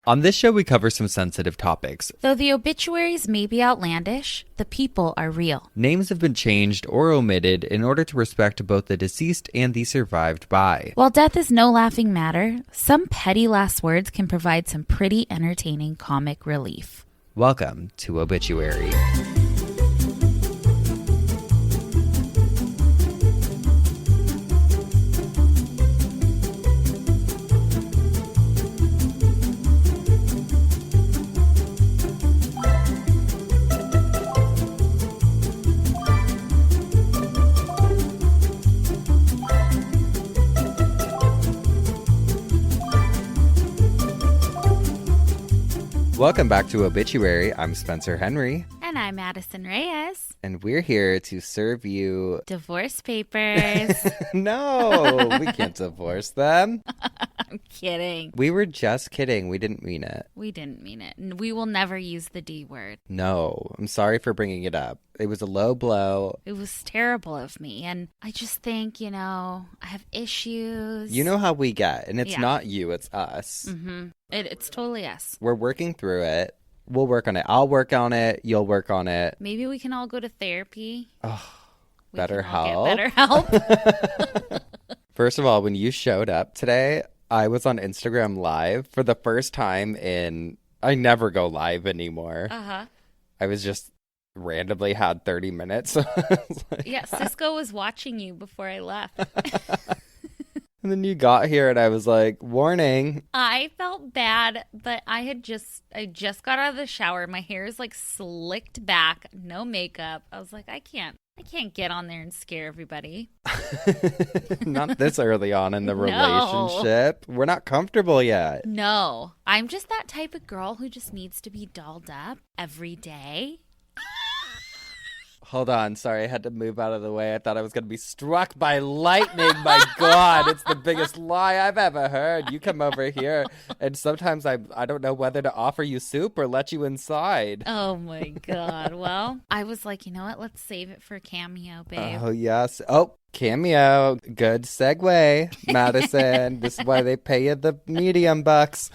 On this show, we cover some sensitive topics. Though the obituaries may be outlandish, the people are real. Names have been changed or omitted in order to respect both the deceased and the survived by. While death is no laughing matter, some petty last words can provide some pretty entertaining comic relief. Welcome to Obituary. Welcome back to Obituary. I'm Spencer Henry. And I'm Madison Reyes. And we're here to serve you... divorce papers. No, we can't divorce them. I'm kidding. We were just kidding. We didn't mean it. We didn't mean it. We will never use the D word. No, I'm sorry for bringing it up. It was a low blow. It was terrible of me. And I just think, I have issues. You know how we get. And it's not you, it's us. Mm-hmm. It's totally us. We're working through it. We'll work on it. I'll work on it. You'll work on it. Maybe we can all go to therapy. Oh, better help. Better help. First of all, when you showed up today, I was on Instagram Live for the first time in... I never go live anymore. Uh-huh. I was just randomly had 30 minutes. Yeah, Cisco was watching you before I left. And then you got here and I was like, warning. I felt bad, but I just got out of the shower. My hair is like slicked back, no makeup. I was like, I can't get on there and scare everybody. Not this early on in the No. relationship. We're not comfortable yet. No, I'm just that type of girl who just needs to be dolled up every day. Hold on. Sorry, I had to move out of the way. I thought I was going to be struck by lightning. My God, it's the biggest lie I've ever heard. You come over here, and sometimes I don't know whether to offer you soup or let you inside. Oh, my God. Well, I was like, you know what? Let's save it for a cameo, babe. Oh, yes. Oh, cameo. Good segue, Madison. This is why they pay you the medium bucks.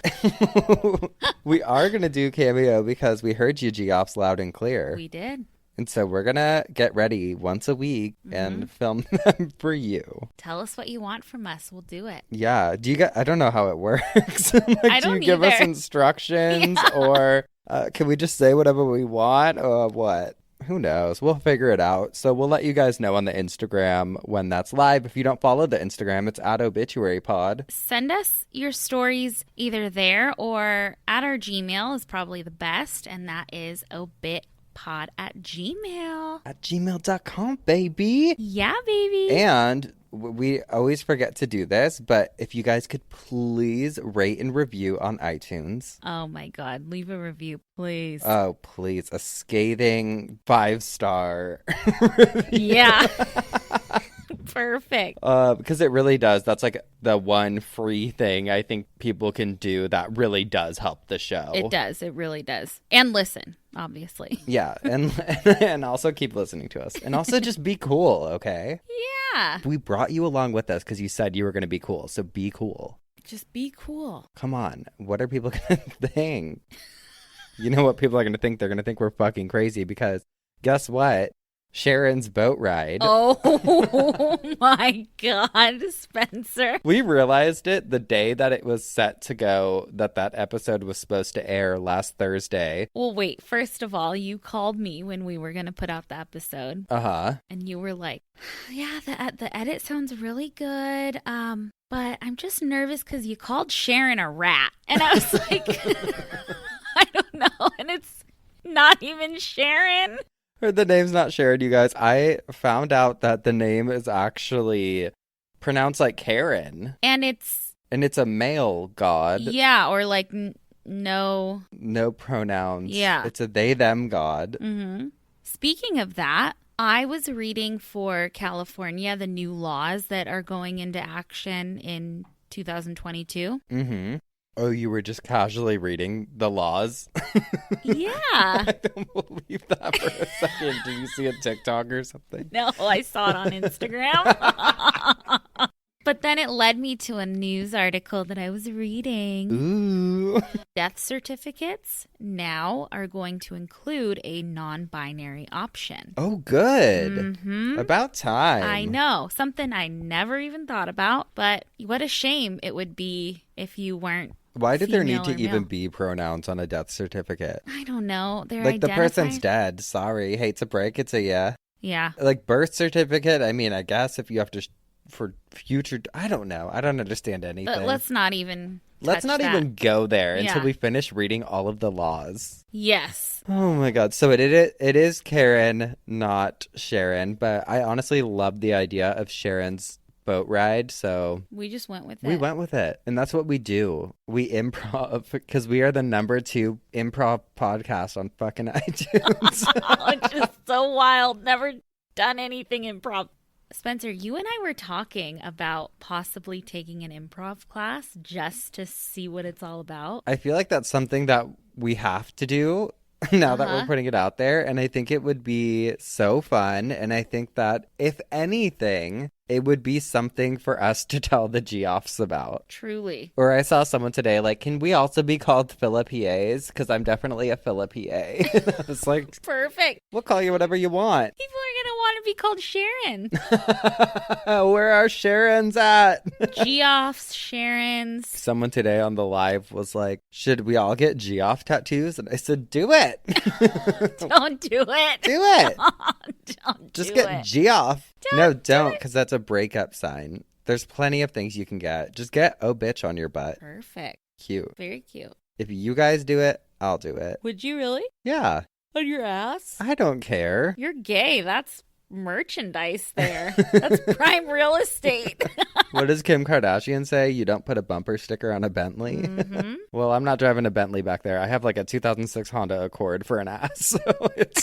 We are going to do cameo because we heard you G-Ops loud and clear. We did. And so we're going to get ready once a week and film them for you. Tell us what you want from us. We'll do it. Yeah. I don't know how it works. I don't do you give us either. instructions or can we just say whatever we want or what? Who knows? We'll figure it out. So we'll let you guys know on the Instagram when that's live. If you don't follow the Instagram, it's at obituarypod. Send us your stories either there or at our Gmail is probably the best. And that is obitpod at Gmail. At gmail.com, baby. Yeah, baby. And we always forget to do this, but if you guys could please rate and review on iTunes. Oh, my God. Leave a review, please. Oh, please. A scathing 5-star review. Yeah. Perfect. Because it really does. That's like the one free thing I think people can do that really does help the show. It does. It really does. And listen, obviously. Yeah. And also keep listening to us. And also just be cool, okay? Yeah. We brought you along with us because you said you were going to be cool. So be cool. Just be cool. Come on. What are people going to think? You know what people are going to think? They're going to think we're fucking crazy because guess what? Sharon's boat ride. Oh my God, Spencer. We realized it the day that it was set to go, that episode was supposed to air last Thursday. Well, wait, first of all, you called me when we were going to put out the episode. Uh-huh. And you were like, yeah, the edit sounds really good. But I'm just nervous because you called Sharon a rat. And I was like, I don't know. And it's not even Sharon. The name's not Sharon, you guys. I found out that the name is actually pronounced like Karen. And it's a male god. Yeah, or like no pronouns. Yeah. It's a they, them god. Mm-hmm. Speaking of that, I was reading for California the new laws that are going into action in 2022. Mm-hmm. Oh, you were just casually reading the laws? Yeah. I don't believe that for a second. Did you see a TikTok or something? No, I saw it on Instagram. But then it led me to a news article that I was reading. Ooh. Death certificates now are going to include a non-binary option. Oh, good. Mm-hmm. About time. I know. Something I never even thought about. But what a shame it would be if you weren't. Why did there need to female or even male. be pronouns on a death certificate? I don't know. They're Like, the person's identified- dead. Sorry. Hate to break it to ya. Yeah. Like, birth certificate, I mean, I guess if you have to, for future, I don't know. I don't understand anything. Let's not even Let's touch not that. even go there until Yeah. we finish reading all of the laws. Yes. Oh my god. So it is Karen, not Sharon, but I honestly love the idea of Sharon's boat ride, so We just went with it. we went with it. And that's what we do. We improv because we are the #2 improv podcast on fucking iTunes. It's just so wild. Never done anything improv. Spencer, you and I were talking about possibly taking an improv class just to see what it's all about. I feel like that's something that we have to do now that we're putting it out there. And I think it would be so fun. And I think that if anything, it would be something for us to tell the Geoffs about. Truly. Or I saw someone today, like, can we also be called Philippies? Because I'm definitely a Philippa. I was like, Perfect. we'll call you whatever you want. People are going to want to be called Sharon. Where are Sharon's at? Geoffs, Sharon's. Someone today on the live was like, should we all get Geoff tattoos? And I said, do it. Don't do it. Do it. Don't Just do get it. Geoff. No, don't, it. because that's a breakup sign. There's plenty of things you can get. Just get "oh bitch" on your butt. Perfect. Cute. Very cute. If you guys do it, I'll do it. Would you really? Yeah. On your ass? I don't care. You're gay. That's merchandise there. That's prime real estate. What does Kim Kardashian say? You don't put a bumper sticker on a Bentley? Mm-hmm. Well, I'm not driving a Bentley back there. I have like a 2006 Honda Accord for an ass. So it's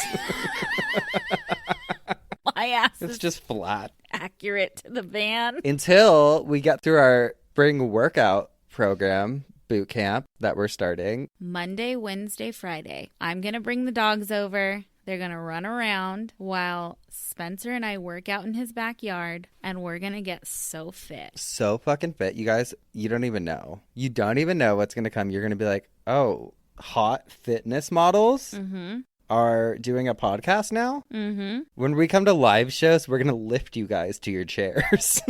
My ass it's is just flat. accurate to the van. Until we get through our spring workout program, boot camp that we're starting. Monday, Wednesday, Friday. I'm going to bring the dogs over. They're going to run around while Spencer and I work out in his backyard, and we're going to get so fit. So fucking fit. You guys, you don't even know. You don't even know what's going to come. You're going to be like, oh, hot fitness models are doing a podcast now? Mm-hmm. When we come to live shows, we're going to lift you guys to your chairs.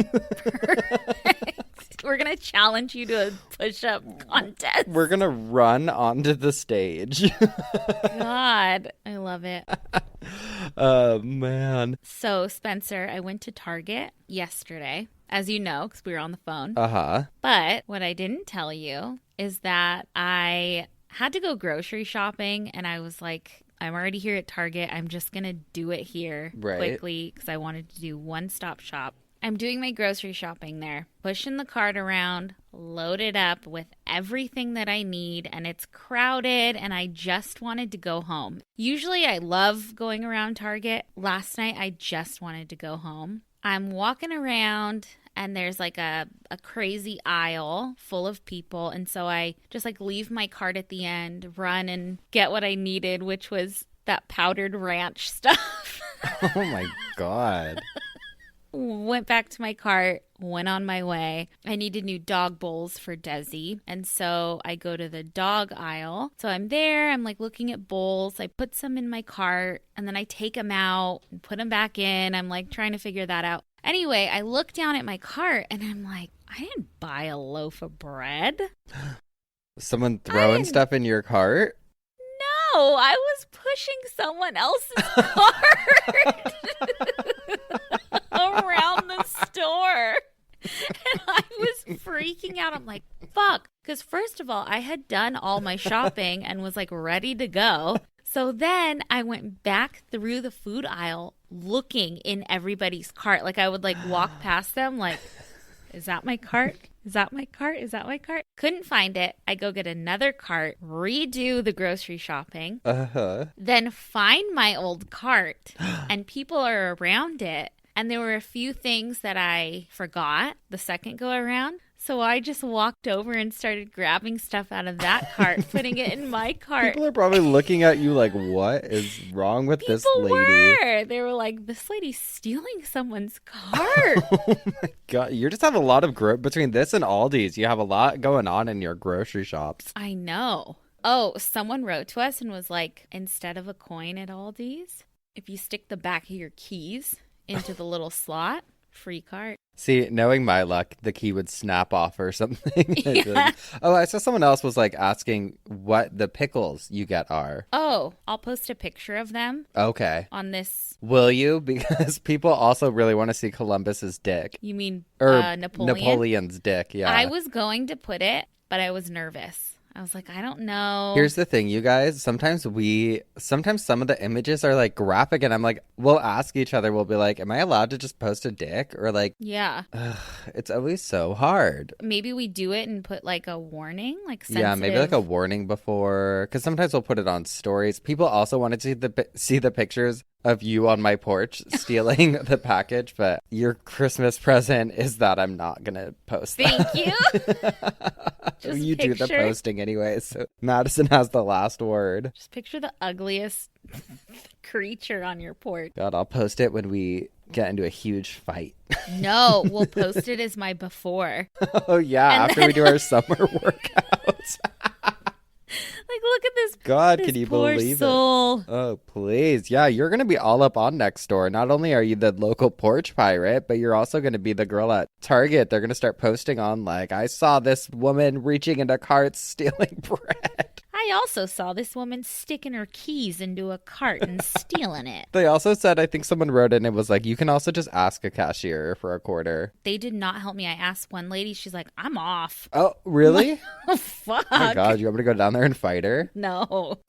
We're going to challenge you to a push-up contest. We're going to run onto the stage. God, I love it. Oh, man. So, Spencer, I went to Target yesterday, as you know, because we were on the phone. Uh-huh. But what I didn't tell you is that I had to go grocery shopping, and I was like, I'm already here at Target. I'm just going to do it here quickly because I wanted to do one-stop shop. I'm doing my grocery shopping there, pushing the cart around, loaded up with everything that I need, and it's crowded, and I just wanted to go home. Usually I love going around Target. Last night I just wanted to go home. I'm walking around, and there's like a crazy aisle full of people, and so I just like leave my cart at the end, run and get what I needed, which was that powdered ranch stuff. Oh, my God. Went back to my cart, went on my way. I needed new dog bowls for Desi, and so I go to the dog aisle. So I'm there, I'm like looking at bowls. I put some in my cart, and then I take them out and put them back in. I'm like trying to figure that out. Anyway, I look down at my cart, and I'm like, I didn't buy a loaf of bread. Someone throwing stuff in your cart? No, I was pushing someone else's cart around the store. And I was freaking out. I'm like, fuck. Because first of all, I had done all my shopping and was like ready to go. So then I went back through the food aisle looking in everybody's cart. Like I would like walk past them like, is that my cart? Is that my cart? Is that my cart? Couldn't find it. I go get another cart, redo the grocery shopping, then find my old cart, and people are around it. And there were a few things that I forgot the second go around. So I just walked over and started grabbing stuff out of that cart, putting it in my cart. People are probably looking at you like, what is wrong with this People lady? were. They were like, this lady's stealing someone's cart. Oh my God. You just have a lot of between this and Aldi's. You have a lot going on in your grocery shops. I know. Oh, someone wrote to us and was like, instead of a coin at Aldi's, if you stick the back of your keys into the little slot, free cart. See, knowing my luck, the key would snap off or something. Yeah. Oh, I saw someone else was like asking what the pickles you get are. Oh, I'll post a picture of them Okay. on this. Will you? Because people also really want to see Columbus's dick. You mean Or Napoleon? Napoleon's dick, yeah. I was going to put it, but I was nervous. I was like, I don't know. Here's the thing, you guys. Sometimes some of the images are like graphic, and I'm like, we'll ask each other, we'll be like, am I allowed to just post a dick? Or like, Yeah. it's always so hard. Maybe we do it and put like a warning, like sensitive. Yeah, maybe like a warning before, because sometimes we'll put it on stories. People also wanted to see the pictures of you on my porch stealing the package, but your Christmas present is that I'm not gonna post that. Thank you. You do the posting anyway, so Madison has the last word. Just picture the ugliest creature on your porch. God, I'll post it when we get into a huge fight. No, we'll post it as my before. Oh yeah, after we do our summer workouts. Like, look at this. God, this can you poor believe soul. it? Oh, please. Yeah, you're going to be all up on next door. Not only are you the local porch pirate, but you're also going to be the girl at Target. They're going to start posting on, like, I saw this woman reaching into carts stealing bread. I also saw this woman sticking her keys into a cart and stealing it. They also said, I think someone wrote in, it was like, you can also just ask a cashier for a quarter. They did not help me. I asked one lady, she's like, I'm off. Oh, really? Oh, fuck. Oh my God, you want me to go down there and fight her? No.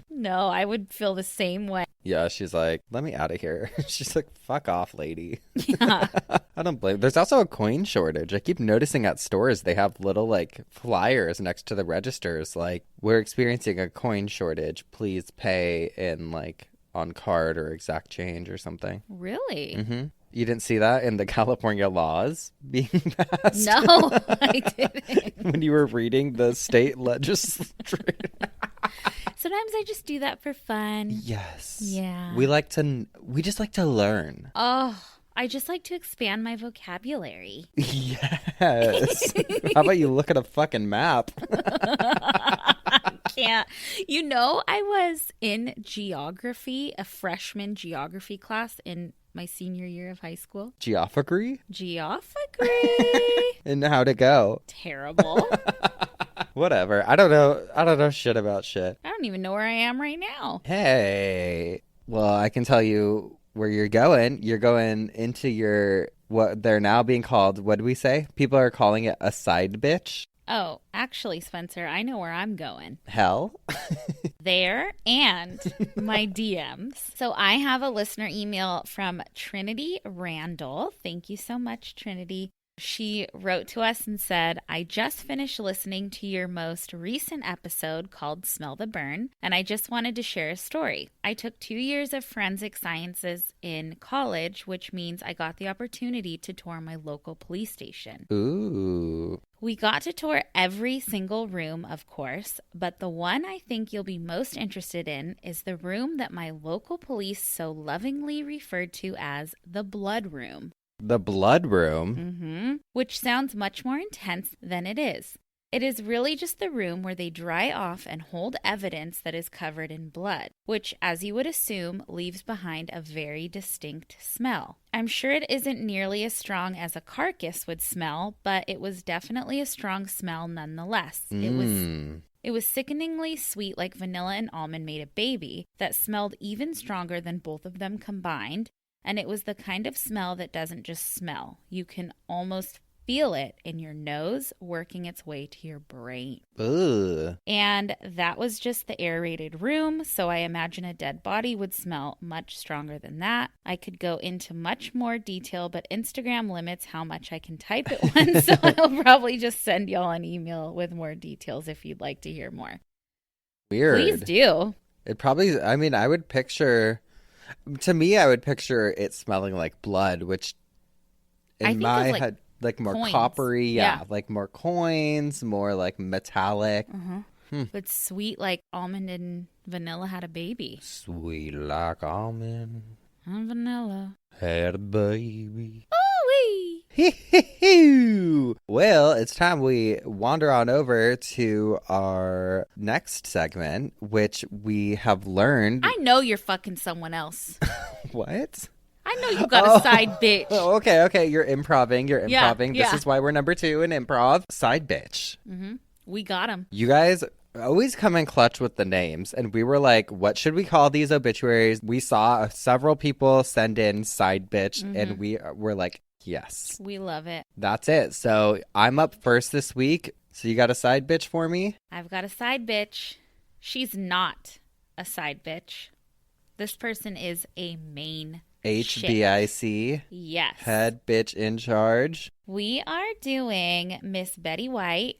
No, I would feel the same way. Yeah, she's like, let me out of here. She's like, fuck off, lady. Yeah. I don't blame. There's also a coin shortage. I keep noticing at stores they have little like flyers next to the registers like, we're experiencing a coin shortage. Please pay in like on card or exact change or something. Really? Mm-hmm. You didn't see that in the California laws being passed? No, I didn't. When you were reading the state legislature. Sometimes I just do that for fun. Yes. Yeah. We just like to learn. Oh, I just like to expand my vocabulary. Yes. How about you look at a fucking map? Can't. You know, I was in geography, a freshman geography class in my senior year of high school. Geography? Geography. And how'd it go? Terrible. Whatever. I don't know shit about shit. I don't even know where I am right now. Hey. Well, I can tell you where you're going. You're going into your, what they're now being called, what do we say? People are calling it a side bitch. Oh, actually, Spencer, I know where I'm going. Hell? There and my DMs. So I have a listener email from Trinity Randall. Thank you so much, Trinity. She wrote to us and said, I just finished listening to your most recent episode called Smell the Burn, and I just wanted to share a story. I took 2 years of forensic sciences in college, which means I got the opportunity to tour my local police station. Ooh. We got to tour every single room, of course, but the one I think you'll be most interested in is the room that my local police so lovingly referred to as the blood room. The blood room? Mm-hmm. Which sounds much more intense than it is. It is really just the room where they dry off and hold evidence that is covered in blood, which, as you would assume, leaves behind a very distinct smell. I'm sure it isn't nearly as strong as a carcass would smell, but it was definitely a strong smell nonetheless. It was sickeningly sweet, like vanilla and almond made a baby, that smelled even stronger than both of them combined. And it was the kind of smell that doesn't just smell. You can almost feel it in your nose working its way to your brain. Ugh. And that was just the aerated room, so I imagine a dead body would smell much stronger than that. I could go into much more detail, but Instagram limits how much I can type at once, so I'll probably just send y'all an email with more details if you'd like to hear more. Weird. Please do. It probably, I mean, I would picture it smelling like blood, which in my head, Like more coins. coppery, yeah. Like more coins, more like metallic. But sweet like almond and vanilla had a baby. Sweet like almond And vanilla. had a baby. Ooh-wee. Well, it's time we wander on over to our next segment, which we have learned. I know you're fucking someone else. What? I know you got a side bitch. Oh, okay. You're improving. Yeah. This is why we're number 2 in improv. Side bitch. We got him. You guys always come in clutch with the names, and we were like, what should we call these obituaries? We saw several people send in side bitch, and we were like, yes. We love it. That's it. So I'm up first this week. So you got a side bitch for me? I've got a side bitch. She's not a side bitch. This person is a main HBIC. Yes. Head bitch in charge. We are doing Miss Betty White.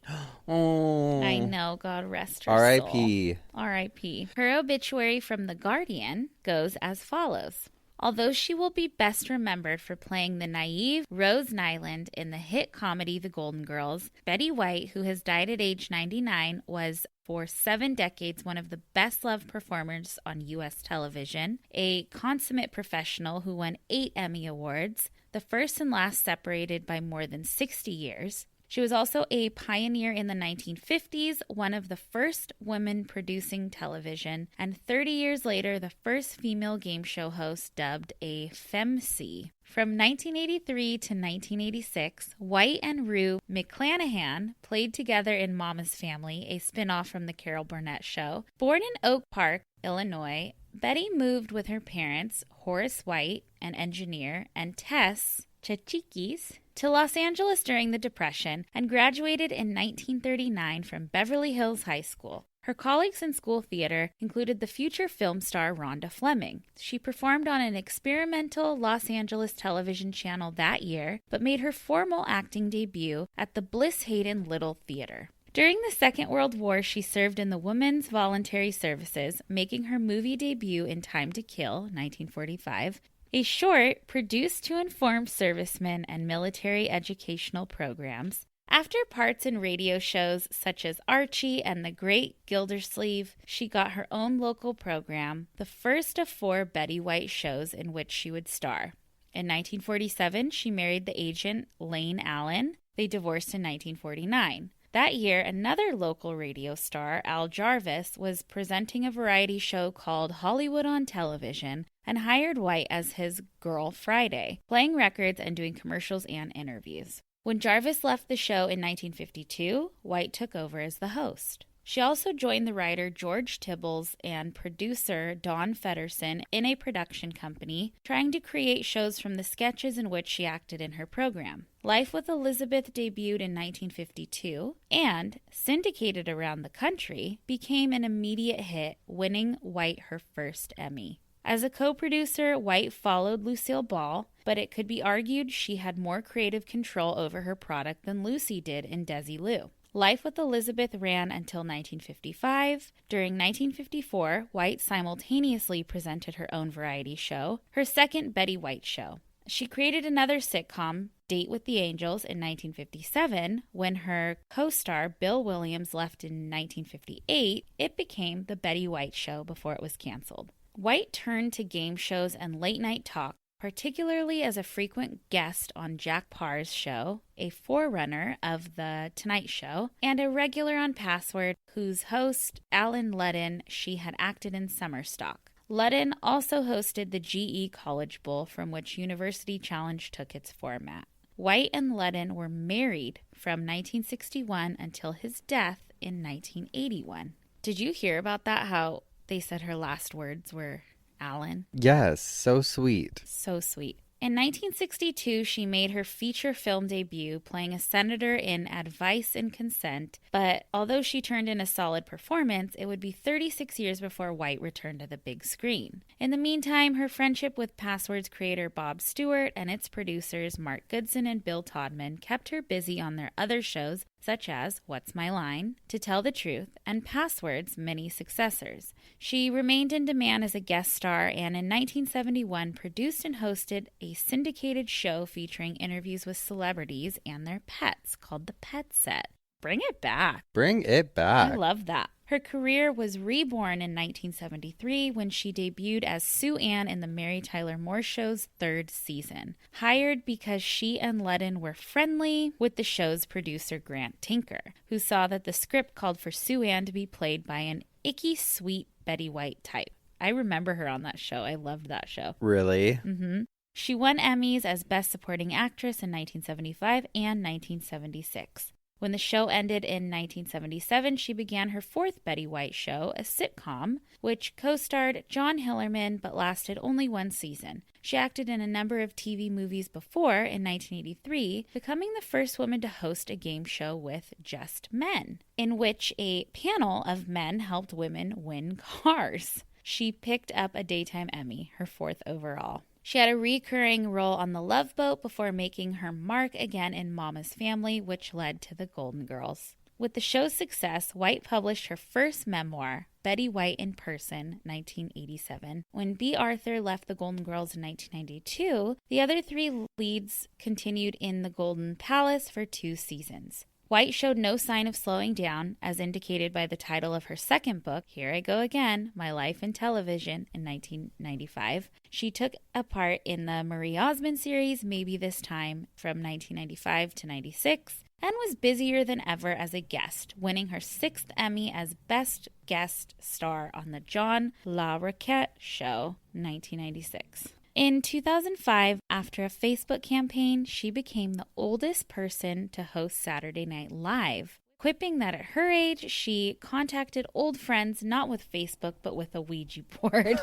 Oh. I know, God rest her R.I.P. soul. R.I.P. Her obituary from The Guardian goes as follows. Although she will be best remembered for playing the naive Rose Nyland in the hit comedy The Golden Girls, Betty White, who has died at age 99, was for 7 decades one of the best-loved performers on U.S. television, a consummate professional who won 8 Emmy Awards, the first and last separated by more than 60 years. She was also a pioneer in the 1950s, one of the first women producing television, and 30 years later, the first female game show host dubbed a femc. From 1983 to 1986, White and Rue McClanahan played together in Mama's Family, a spinoff from The Carol Burnett Show. Born in Oak Park, Illinois, Betty moved with her parents, Horace White, an engineer, and Tess Chachikis, to Los Angeles during the Depression and graduated in 1939 from Beverly Hills High School. Her colleagues in school theater included the future film star Rhonda Fleming. She performed on an experimental Los Angeles television channel that year, but made her formal acting debut at the Bliss Hayden Little Theater. During the Second World War, she served in the Women's Voluntary Services, making her movie debut in Time to Kill, 1945, a short produced to inform servicemen and military educational programs. After parts in radio shows such as Archie and The Great Gildersleeve, she got her own local program, the first of 4 Betty White shows in which she would star. In 1947, she married the agent Lane Allen. They divorced in 1949. That year, another local radio star, Al Jarvis, was presenting a variety show called Hollywood on Television and hired White as his Girl Friday, playing records and doing commercials and interviews. When Jarvis left the show in 1952, White took over as the host. She also joined the writer George Tibbles and producer Don Fedderson in a production company, trying to create shows from the sketches in which she acted in her program. Life with Elizabeth debuted in 1952 and, syndicated around the country, became an immediate hit, winning White her first Emmy. As a co-producer, White followed Lucille Ball, but it could be argued she had more creative control over her product than Lucy did in Desilu. Life with Elizabeth ran until 1955. During 1954, White simultaneously presented her own variety show, her second Betty White show. She created another sitcom, Date with the Angels, in 1957. When her co-star Bill Williams left in 1958, it became The Betty White Show before it was canceled. White turned to game shows and late-night talk, particularly as a frequent guest on Jack Parr's show, a forerunner of The Tonight Show, and a regular on Password, whose host, Alan Ludden, she had acted in Summer Stock. Ludden also hosted the GE College Bowl, from which University Challenge took its format. White and Ludden were married from 1961 until his death in 1981. Did you hear about that, how they said her last words were Alan? Yes, so sweet. So sweet. In 1962, she made her feature film debut, playing a senator in Advice and Consent, but although she turned in a solid performance, it would be 36 years before White returned to the big screen. In the meantime, her friendship with Password's creator Bob Stewart and its producers Mark Goodson and Bill Todman kept her busy on their other shows, such as What's My Line, To Tell the Truth, and Password's many successors. She remained in demand as a guest star and in 1971 produced and hosted a syndicated show featuring interviews with celebrities and their pets called The Pet Set. Bring it back. Bring it back. I love that. Her career was reborn in 1973 when she debuted as Sue Ann in the Mary Tyler Moore Show's third season. Hired because she and Ludden were friendly with the show's producer Grant Tinker, who saw that the script called for Sue Ann to be played by an icky, sweet Betty White type. I remember her on that show. I loved that show. Really? Mm-hmm. She won Emmys as Best Supporting Actress in 1975 and 1976. When the show ended in 1977, she began her fourth Betty White show, a sitcom, which co-starred John Hillerman but lasted only one season. She acted in a number of TV movies before, in 1983, becoming the first woman to host a game show with just men, in which a panel of men helped women win cars. She picked up a Daytime Emmy, her fourth overall. She had a recurring role on The Love Boat before making her mark again in Mama's Family, which led to The Golden Girls. With the show's success, White published her first memoir, Betty White in Person, 1987. When B. Arthur left The Golden Girls in 1992, the other three leads continued in the Golden Palace for 2 seasons. White showed no sign of slowing down, as indicated by the title of her second book, Here I Go Again, My Life in Television, in 1995. She took a part in the Marie Osmond series, Maybe This Time, from 1995 to 96, and was busier than ever as a guest, winning her 6th Emmy as Best Guest Star on the John LaRoquette Show, 1996. In 2005, after a Facebook campaign, she became the oldest person to host Saturday Night Live, quipping that at her age, she contacted old friends not with Facebook, but with a Ouija board.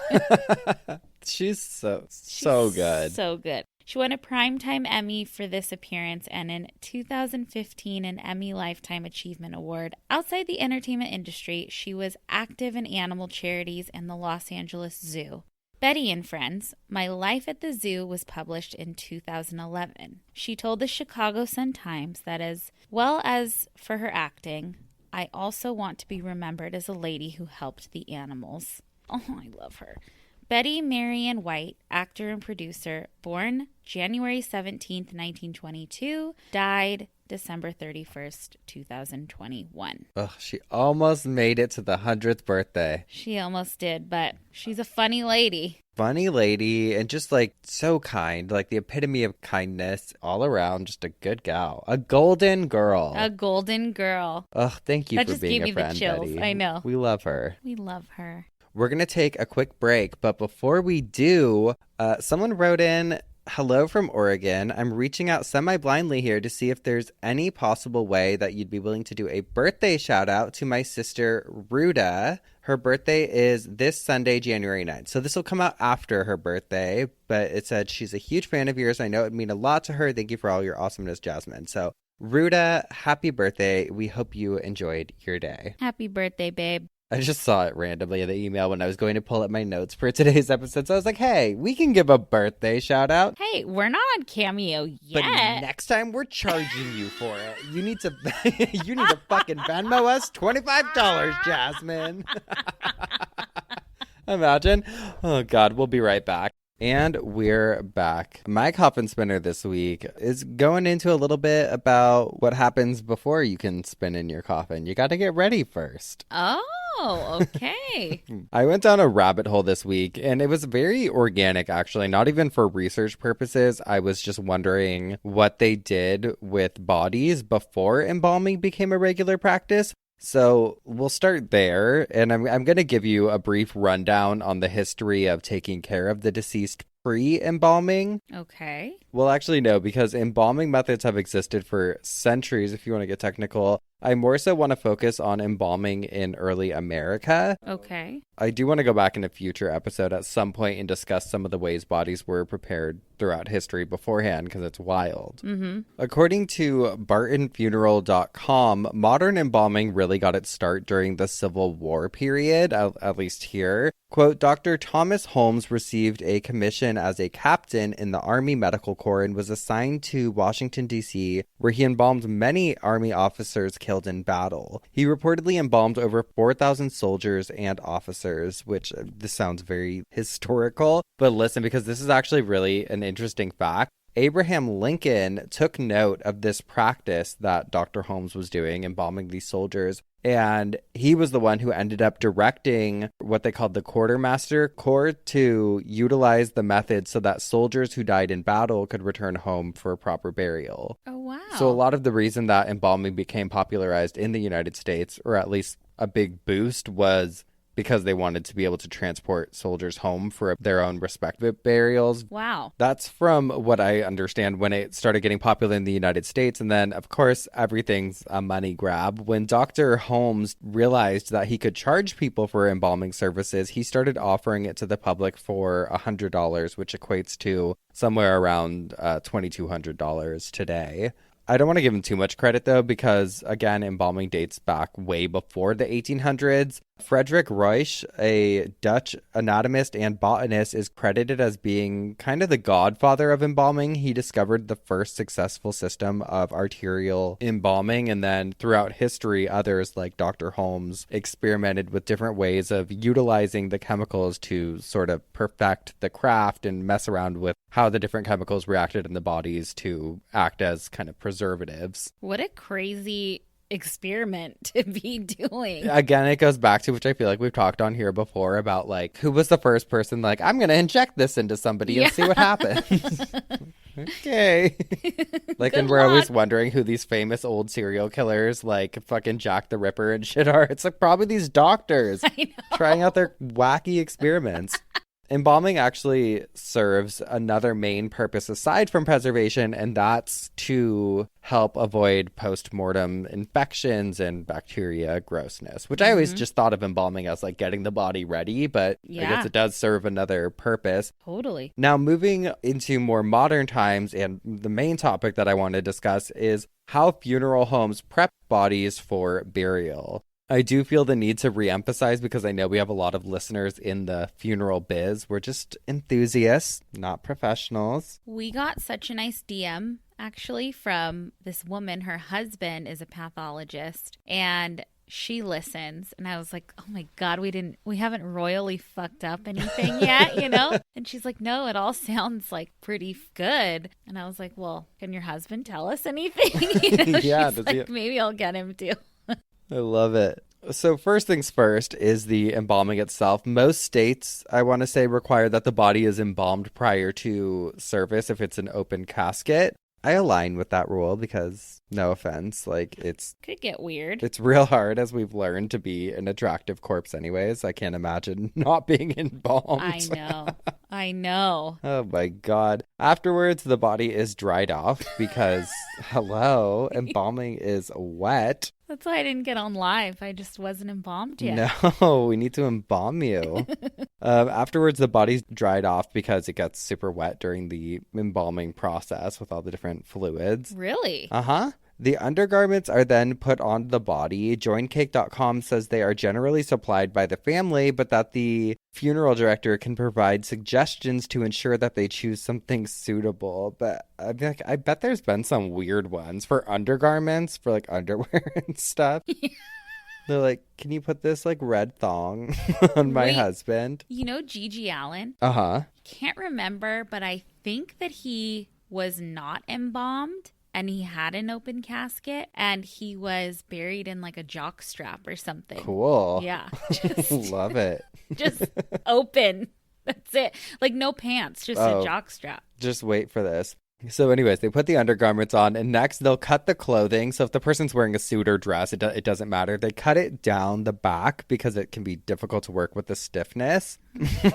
She's so good. So good. She won a Primetime Emmy for this appearance and in 2015 an Emmy Lifetime Achievement Award. Outside the entertainment industry, she was active in animal charities and the Los Angeles Zoo. Betty and Friends, My Life at the Zoo was published in 2011. She told the Chicago Sun-Times that as well as for her acting, I also want to be remembered as a lady who helped the animals. Oh, I love her. Betty Marion White, actor and producer, born January 17th, 1922, died December 31st, 2021. Ugh, she almost made it to the 100th birthday. She almost did, but she's a funny lady. Funny lady and just like so kind, like the epitome of kindness all around. Just a good gal. A golden girl. A golden girl. Ugh, thank you That for just being gave a me the friend, chills. Betty. I know. We love her. We love her. We're going to take a quick break, but before we do, someone wrote in, hello from Oregon. I'm reaching out semi-blindly here to see if there's any possible way that you'd be willing to do a birthday shout out to my sister, Ruda. Her birthday is this Sunday, January 9th. So this will come out after her birthday, but it said she's a huge fan of yours. I know it'd mean a lot to her. Thank you for all your awesomeness, Jasmine. So Ruda, happy birthday. We hope you enjoyed your day. Happy birthday, babe. I just saw it randomly in the email when I was going to pull up my notes for today's episode. So I was like, hey, we can give a birthday shout out. Hey, we're not on Cameo yet. But next time we're charging you for it. You need to fucking Venmo us $25, Jasmine. Imagine. Oh, God. We'll be right back. And we're back. My coffin spinner this week is going into a little bit about what happens before you can spin in your coffin. You got to get ready first. Oh, okay. I went down a rabbit hole this week, and it was very organic, actually. Not even for research purposes. I was just wondering what they did with bodies before embalming became a regular practice. So we'll start there, and I'm going to give you a brief rundown on the history of taking care of the deceased pre-embalming. Okay. Well, actually, no, because embalming methods have existed for centuries, if you want to get technical. I more so want to focus on embalming in early America. Okay. I do want to go back in a future episode at some point and discuss some of the ways bodies were prepared throughout history beforehand, because it's wild. Mm-hmm. According to bartonfuneral.com, modern embalming really got its start during the Civil War period, at least here. Quote, Dr. Thomas Holmes received a commission position as a captain in the Army Medical Corps and was assigned to Washington, D.C., where he embalmed many Army officers killed in battle. He reportedly embalmed over 4,000 soldiers and officers, which this sounds very historical, but listen, because this is actually really an interesting fact. Abraham Lincoln took note of this practice that Dr. Holmes was doing, embalming these soldiers, and he was the one who ended up directing what they called the Quartermaster Corps to utilize the method so that soldiers who died in battle could return home for a proper burial. Oh, wow. So a lot of the reason that embalming became popularized in the United States, or at least a big boost, was because they wanted to be able to transport soldiers home for their own respective burials. Wow. That's from what I understand when it started getting popular in the United States. And then, of course, everything's a money grab. When Dr. Holmes realized that he could charge people for embalming services, he started offering it to the public for $100, which equates to somewhere around $2,200 today. I don't want to give him too much credit, though, because, again, embalming dates back way before the 1800s. Frederick Ruysch, a Dutch anatomist and botanist, is credited as being kind of the godfather of embalming. He discovered the first successful system of arterial embalming, and then throughout history, others like Dr. Holmes experimented with different ways of utilizing the chemicals to sort of perfect the craft and mess around with how the different chemicals reacted in the bodies to act as kind of preservatives. What a crazy experiment to be doing. Again, it goes back to, which I feel like we've talked on here before, about like who was the first person like, I'm gonna inject this into somebody and see what happens. Okay. Like, and we're always wondering who these famous old serial killers like fucking Jack the Ripper and shit are. It's like probably these doctors trying out their wacky experiments. Embalming actually serves another main purpose aside from preservation, and that's to help avoid post-mortem infections and bacteria grossness, which I always just thought of embalming as like getting the body ready, but I guess it does serve another purpose. Totally. Now, moving into more modern times, and the main topic that I want to discuss is how funeral homes prep bodies for burial. I do feel the need to reemphasize, because I know we have a lot of listeners in the funeral biz. We're just enthusiasts, not professionals. We got such a nice DM, actually, from this woman. Her husband is a pathologist, and she listens. And I was like, oh my God, we haven't royally fucked up anything yet, you know? And she's like, no, it all sounds like pretty good. And I was like, well, can your husband tell us anything? You know, Yeah, she's like, maybe I'll get him to. I love it. So first things first is the embalming itself. Most states, I want to say, require that the body is embalmed prior to service if it's an open casket. I align with that rule because, no offense, like could get weird. It's real hard, as we've learned, to be an attractive corpse anyways. I can't imagine not being embalmed. I know. Oh my God. Afterwards, the body is dried off because, hello, embalming is wet. That's why I didn't get on live. I just wasn't embalmed yet. No, we need to embalm you. Afterwards, the body's dried off because it gets super wet during the embalming process with all the different fluids. Really? Uh-huh. The undergarments are then put on the body. Joincake.com says they are generally supplied by the family, but that the funeral director can provide suggestions to ensure that they choose something suitable. But I mean, like, I bet there's been some weird ones for undergarments, for like underwear and stuff. Yeah. They're like, can you put this like red thong on my husband? You know Gigi Allen? Uh-huh. Can't remember, but I think that he was not embalmed. And he had an open casket, and he was buried in like a jock strap or something. Cool. Yeah. Love it. Just open. That's it. Like no pants, just a jock strap. Just wait for this. So anyways, they put the undergarments on, and next they'll cut the clothing. So if the person's wearing a suit or dress, it doesn't matter. They cut it down the back because it can be difficult to work with the stiffness.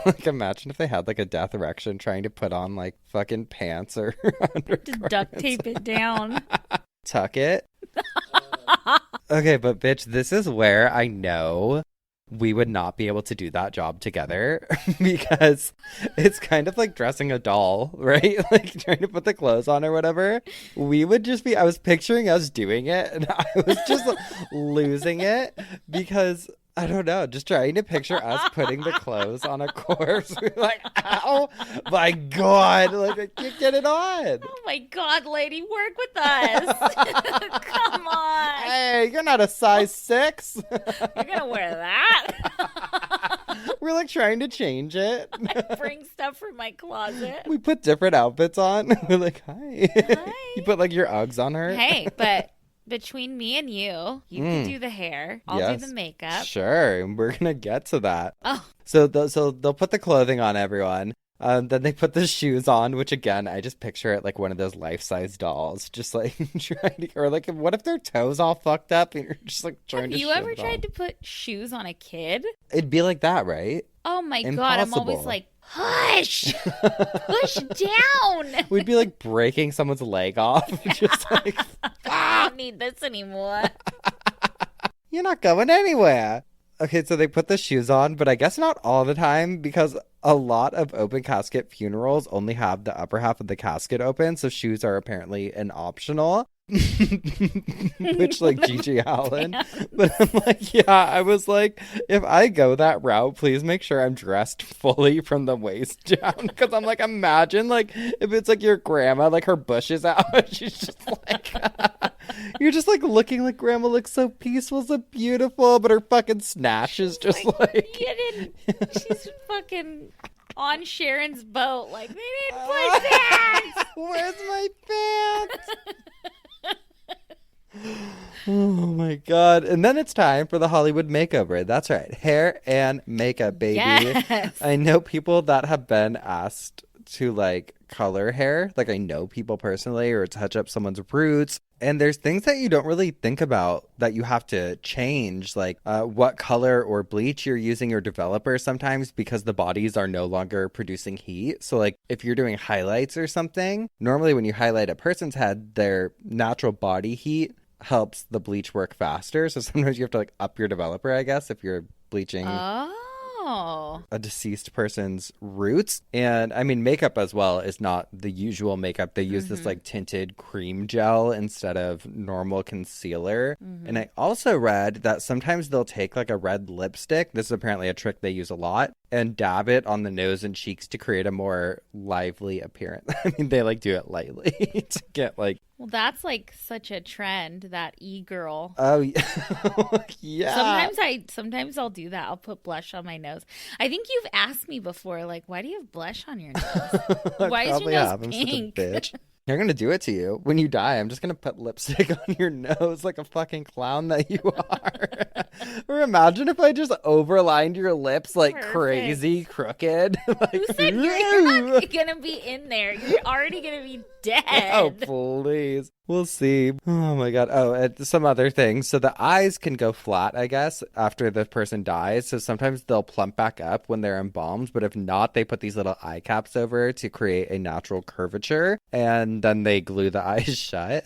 Like, imagine if they had like a death erection trying to put on like fucking pants or undergarments. Just duct tape it down. Tuck it. Okay, but bitch, this is where I know we would not be able to do that job together because it's kind of like dressing a doll, right? Like trying to put the clothes on or whatever. We would just be, I was picturing us doing it and I was just losing it because I don't know. Just trying to picture us putting the clothes on a corpse. We're like, ow, my God. Like, I can't get it on. Oh my God, lady, work with us. Come on. Hey, you're not a size 6. You're going to wear that? We're like trying to change it. I bring stuff from my closet. We put different outfits on. We're like, hi. Hi. You put like your Uggs on her. Hey, but between me and you can do the hair. I'll do the makeup. Sure, and we're gonna get to that. Oh. So they'll put the clothing on everyone. Then they put the shoes on, which again, I just picture it like one of those life-size dolls, just like trying to, or like, what if their toes all fucked up and you're just like trying to. Have you ever tried to put shoes on a kid? It'd be like that, right? Oh my Impossible. God, I'm always like, hush, push down. We'd be like breaking someone's leg off, just like, I don't need this anymore. you're not going anywhere. Okay, so they put the shoes on, but I guess not all the time because a lot of open casket funerals only have the upper half of the casket open, so shoes are apparently an optional. Which, like, Gigi Allen. Yeah. But I'm like, yeah, I was like, if I go that route, please make sure I'm dressed fully from the waist down. Because I'm like, imagine, like, if it's like your grandma, like her bush is out. She's just like, you're just like looking like grandma looks so peaceful, so beautiful, but her fucking snatch is just like. She's fucking on Sharon's boat. Like, they didn't put pants. Where's my pants? Oh my God. And then it's time for the Hollywood makeover. That's right. Hair and makeup, baby. Yes. I know people that have been asked to like color hair. Like I know people personally, or touch up someone's roots. And there's things that you don't really think about that you have to change, like what color or bleach you're using your developer sometimes because the bodies are no longer producing heat. So like if you're doing highlights or something, normally when you highlight a person's head, their natural body heat helps the bleach work faster. So sometimes you have to like up your developer, I guess, if you're bleaching a deceased person's roots. And I mean, makeup as well is not the usual makeup. They use this like tinted cream gel instead of normal concealer. And I also read that sometimes they'll take like a red lipstick. This is apparently a trick they use a lot, and dab it on the nose and cheeks to create a more lively appearance. I mean, they like do it lightly to get like. Well, that's like such a trend, that e-girl. Oh, yeah. Sometimes I'll do that. I'll put blush on my nose. I think you've asked me before, like, why do you have blush on your nose? Why is your nose pink? I'm such a bitch. They're going to do it to you. When you die, I'm just going to put lipstick on your nose like a fucking clown that you are. Or imagine if I just overlined your lips like crazy crooked. Like, who said you're not going to be in there? You're already going to be dead. Oh, please. We'll see. Oh, my God. Oh, and some other things. So the eyes can go flat, I guess, after the person dies. So sometimes they'll plump back up when they're embalmed. But if not, they put these little eye caps over to create a natural curvature. And then they glue the eyes shut.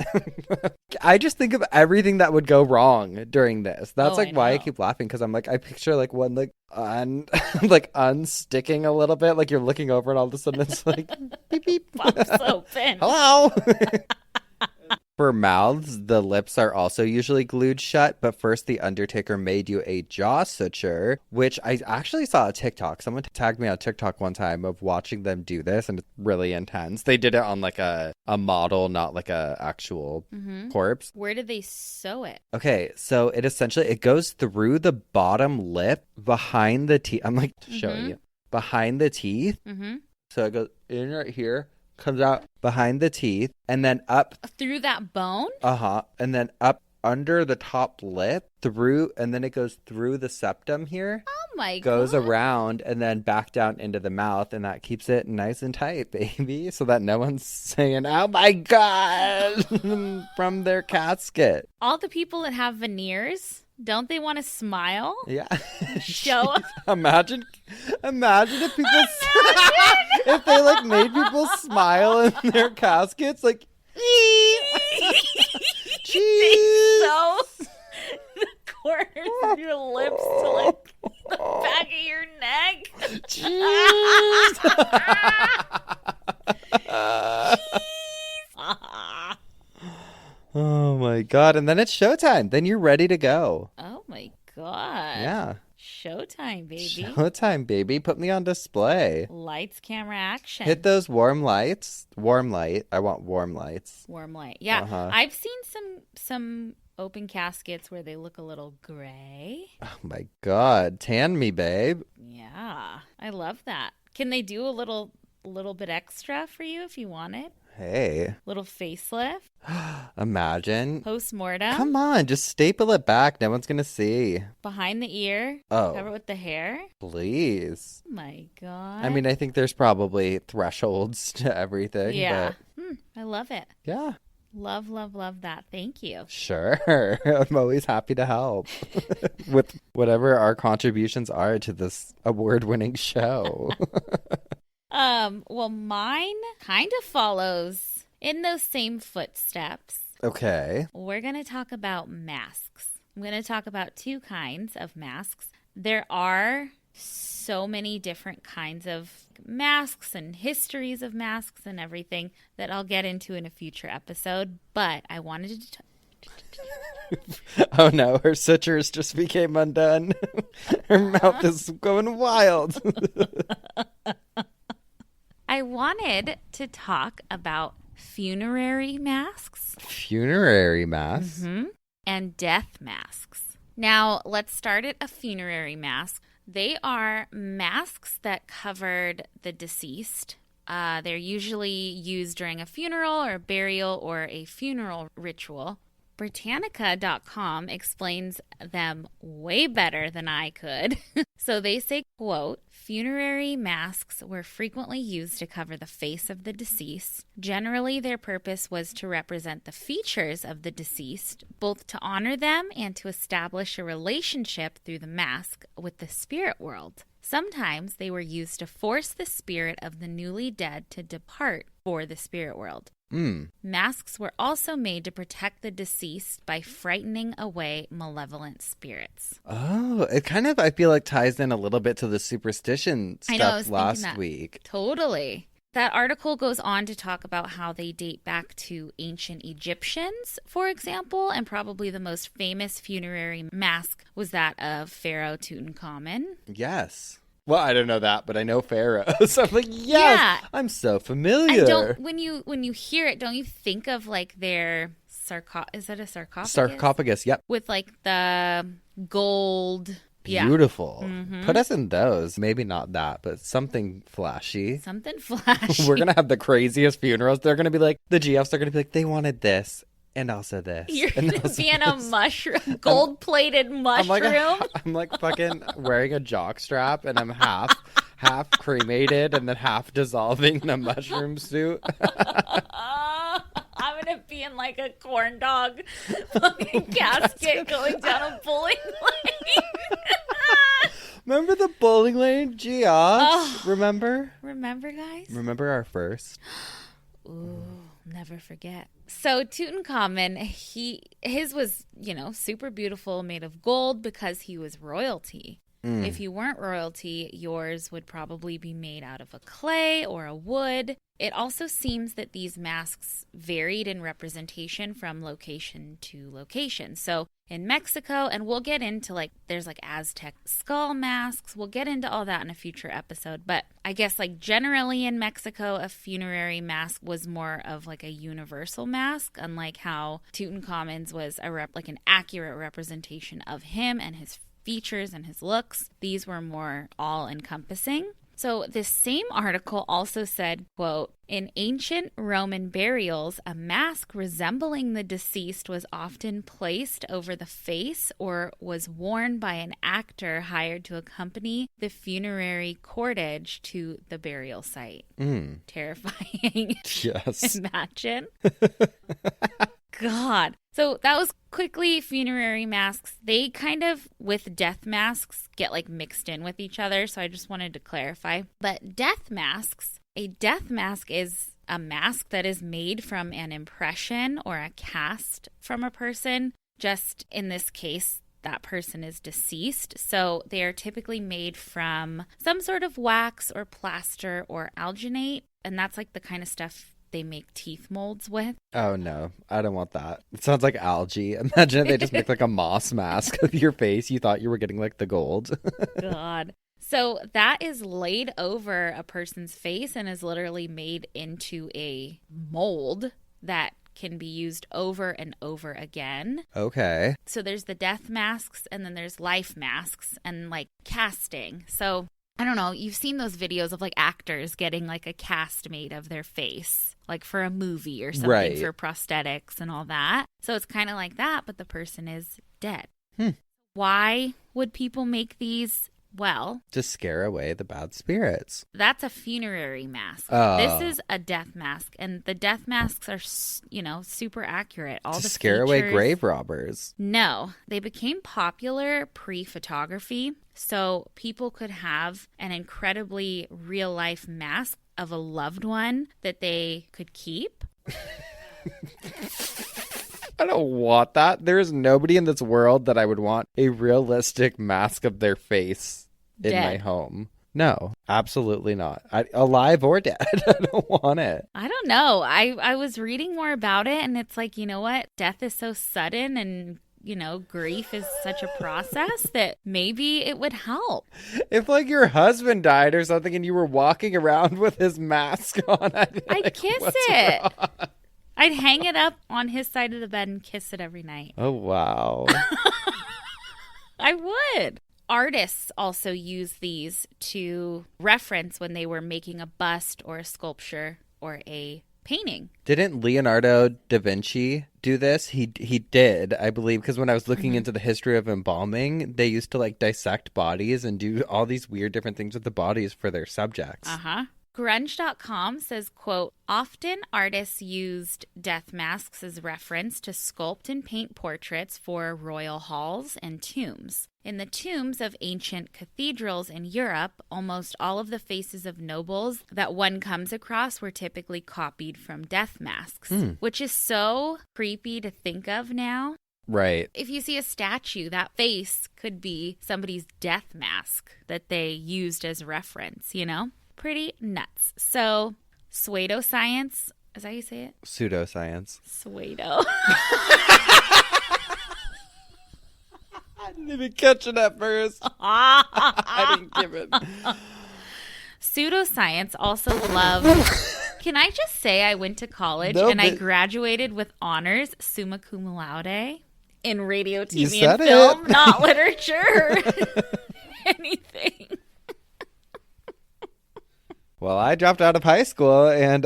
I just think of everything that would go wrong during this. That's why I keep laughing, because I'm like, I picture like one like like unsticking a little bit, like you're looking over and all of a sudden it's like beep beep, pops open. Hello. For mouths, the lips are also usually glued shut, but first the Undertaker made you a jaw suture, which I actually saw a TikTok. Someone tagged me on TikTok one time of watching them do this, and it's really intense. They did it on like a model, not like a actual corpse. Where did they sew it? Okay, so it goes through the bottom lip behind the teeth. I'm like showing you. Behind the teeth. So it goes in right here, comes out behind the teeth, and then up through that bone, and then up under the top lip, through, and then it goes through the septum here. Oh my god. Goes around and then back down into the mouth, and that keeps it nice and tight, baby, so that no one's saying oh my god from their casket. All the people that have veneers, don't they want to smile? Yeah. Show. Imagine if people if they like made people smile in their caskets, like cheese. So the corners of your lips to like the back of your neck. Cheese. Oh my god. And then it's showtime. Then you're ready to go. Oh my god. Yeah. showtime, baby. Showtime, baby. Put me on display. Lights, camera, action. Hit those warm lights. Warm light. I want warm lights. Warm light. Yeah. Uh-huh. I've seen some open caskets where they look a little gray. Oh my God. Tan me, babe. Yeah. I love that. Can they do a little bit extra for you if you wanted? Hey. Little facelift. Imagine. Post-mortem. Come on, just staple it back. No one's going to see. Behind the ear. Oh. Cover it with the hair. Please. Oh my God. I mean, I think there's probably thresholds to everything. Yeah. But I love it. yeah. Love, love, love that. Thank you. Sure. I'm always happy to help with whatever our contributions are to this award-winning show. Well, mine kind of follows in those same footsteps. Okay. We're going to talk about masks. I'm going to talk about two kinds of masks. There are so many different kinds of masks and histories of masks and everything that I'll get into in a future episode, but I wanted to Oh no, her sutures just became undone. Her mouth is going wild. I wanted to talk about funerary masks. Funerary masks? And death masks. Now, let's start at a funerary mask. They are masks that covered the deceased. They're usually used during a funeral or a burial or a funeral ritual. Britannica.com explains them way better than I could. So they say, quote, funerary masks were frequently used to cover the face of the deceased. Generally, their purpose was to represent the features of the deceased, both to honor them and to establish a relationship through the mask with the spirit world. Sometimes they were used to force the spirit of the newly dead to depart for the spirit world. Masks were also made to protect the deceased by frightening away malevolent spirits. Oh, it kind of, I feel like, ties in a little bit to the superstition stuff last week. Totally. That article goes on to talk about how they date back to ancient Egyptians, for example, and probably the most famous funerary mask was that of Pharaoh Tutankhamun. Yes. Well, I don't know that, but I know Pharaoh. So I'm like, yes, yeah. I'm so familiar. When you hear it, don't you think of like their is that a sarcophagus? Sarcophagus, yep. With like the gold. Beautiful. Yeah. Put us in those. Maybe not that, but something flashy. Something flashy. We're going to have the craziest funerals. They're going to be like, the GFs are going to be like, they wanted this. And also this. You're going to be in a mushroom, gold-plated mushroom. I'm like fucking wearing a jock strap and I'm half cremated and then half dissolving in a mushroom suit. I'm going to be in like a corn dog fucking casket going down a bowling lane. Remember the bowling lane? Geoff? Remember? Remember, guys? Remember our first? Ooh. Never forget. So Tutankhamun, his was, super beautiful, made of gold because he was royalty. If you weren't royalty, yours would probably be made out of a clay or a wood. It also seems that these masks varied in representation from location to location. So in Mexico, and we'll get into there's Aztec skull masks. We'll get into all that in a future episode. But I guess generally in Mexico, a funerary mask was more of a universal mask, unlike how Tutankhamun's was an accurate representation of him and his features and his looks. These were more all-encompassing. So this same article also said, quote, in ancient Roman burials, a mask resembling the deceased was often placed over the face or was worn by an actor hired to accompany the funerary cortege to the burial site. Terrifying. Yes. Imagine. God. So that was quickly funerary masks. They kind of, with death masks, get mixed in with each other. So I just wanted to clarify. But death masks, a death mask is a mask that is made from an impression or a cast from a person. Just in this case, that person is deceased. So they are typically made from some sort of wax or plaster or alginate. And that's the kind of stuff they make teeth molds with. Oh, no. I don't want that. It sounds like algae. Imagine if they just make like a moss mask of your face. You thought you were getting like the gold. God. So that is laid over a person's face and is literally made into a mold that can be used over and over again. Okay. So there's the death masks, and then there's life masks and like casting. So I don't know, you've seen those videos of like actors getting like a cast made of their face, like for a movie or something, right, for prosthetics and all that. So it's kind of like that, but the person is dead. Why would people make these? Well, to scare away the bad spirits. That's a funerary mask. Oh. This is a death mask, and the death masks are, super accurate. All to the scare features, away grave robbers. No, they became popular pre-photography, so people could have an incredibly real-life mask of a loved one that they could keep. I don't want that. There is nobody in this world that I would want a realistic mask of their face in my home. No, absolutely not. Alive or dead. I don't want it. I don't know. I was reading more about it, and it's like, you know what? Death is so sudden, and grief is such a process that maybe it would help. If like your husband died or something and you were walking around with his mask on, I'd kiss it. Wrong? I'd hang it up on his side of the bed and kiss it every night. Oh, wow. I would. Artists also use these to reference when they were making a bust or a sculpture or a painting. Didn't Leonardo da Vinci do this? He did, I believe, because when I was looking into the history of embalming, they used to like dissect bodies and do all these weird different things with the bodies for their subjects. Grunge.com says, quote, often artists used death masks as reference to sculpt and paint portraits for royal halls and tombs. In the tombs of ancient cathedrals in Europe, almost all of the faces of nobles that one comes across were typically copied from death masks, which is so creepy to think of now. Right. If you see a statue, that face could be somebody's death mask that they used as reference, Pretty nuts. So, pseudoscience, is that how you say it? Pseudoscience. Pseudo. I didn't even catch it at first. I didn't give it. Pseudoscience also love. Can I just say I went to college I graduated with honors summa cum laude in radio, TV, and film, not literature or anything. Well, I dropped out of high school and...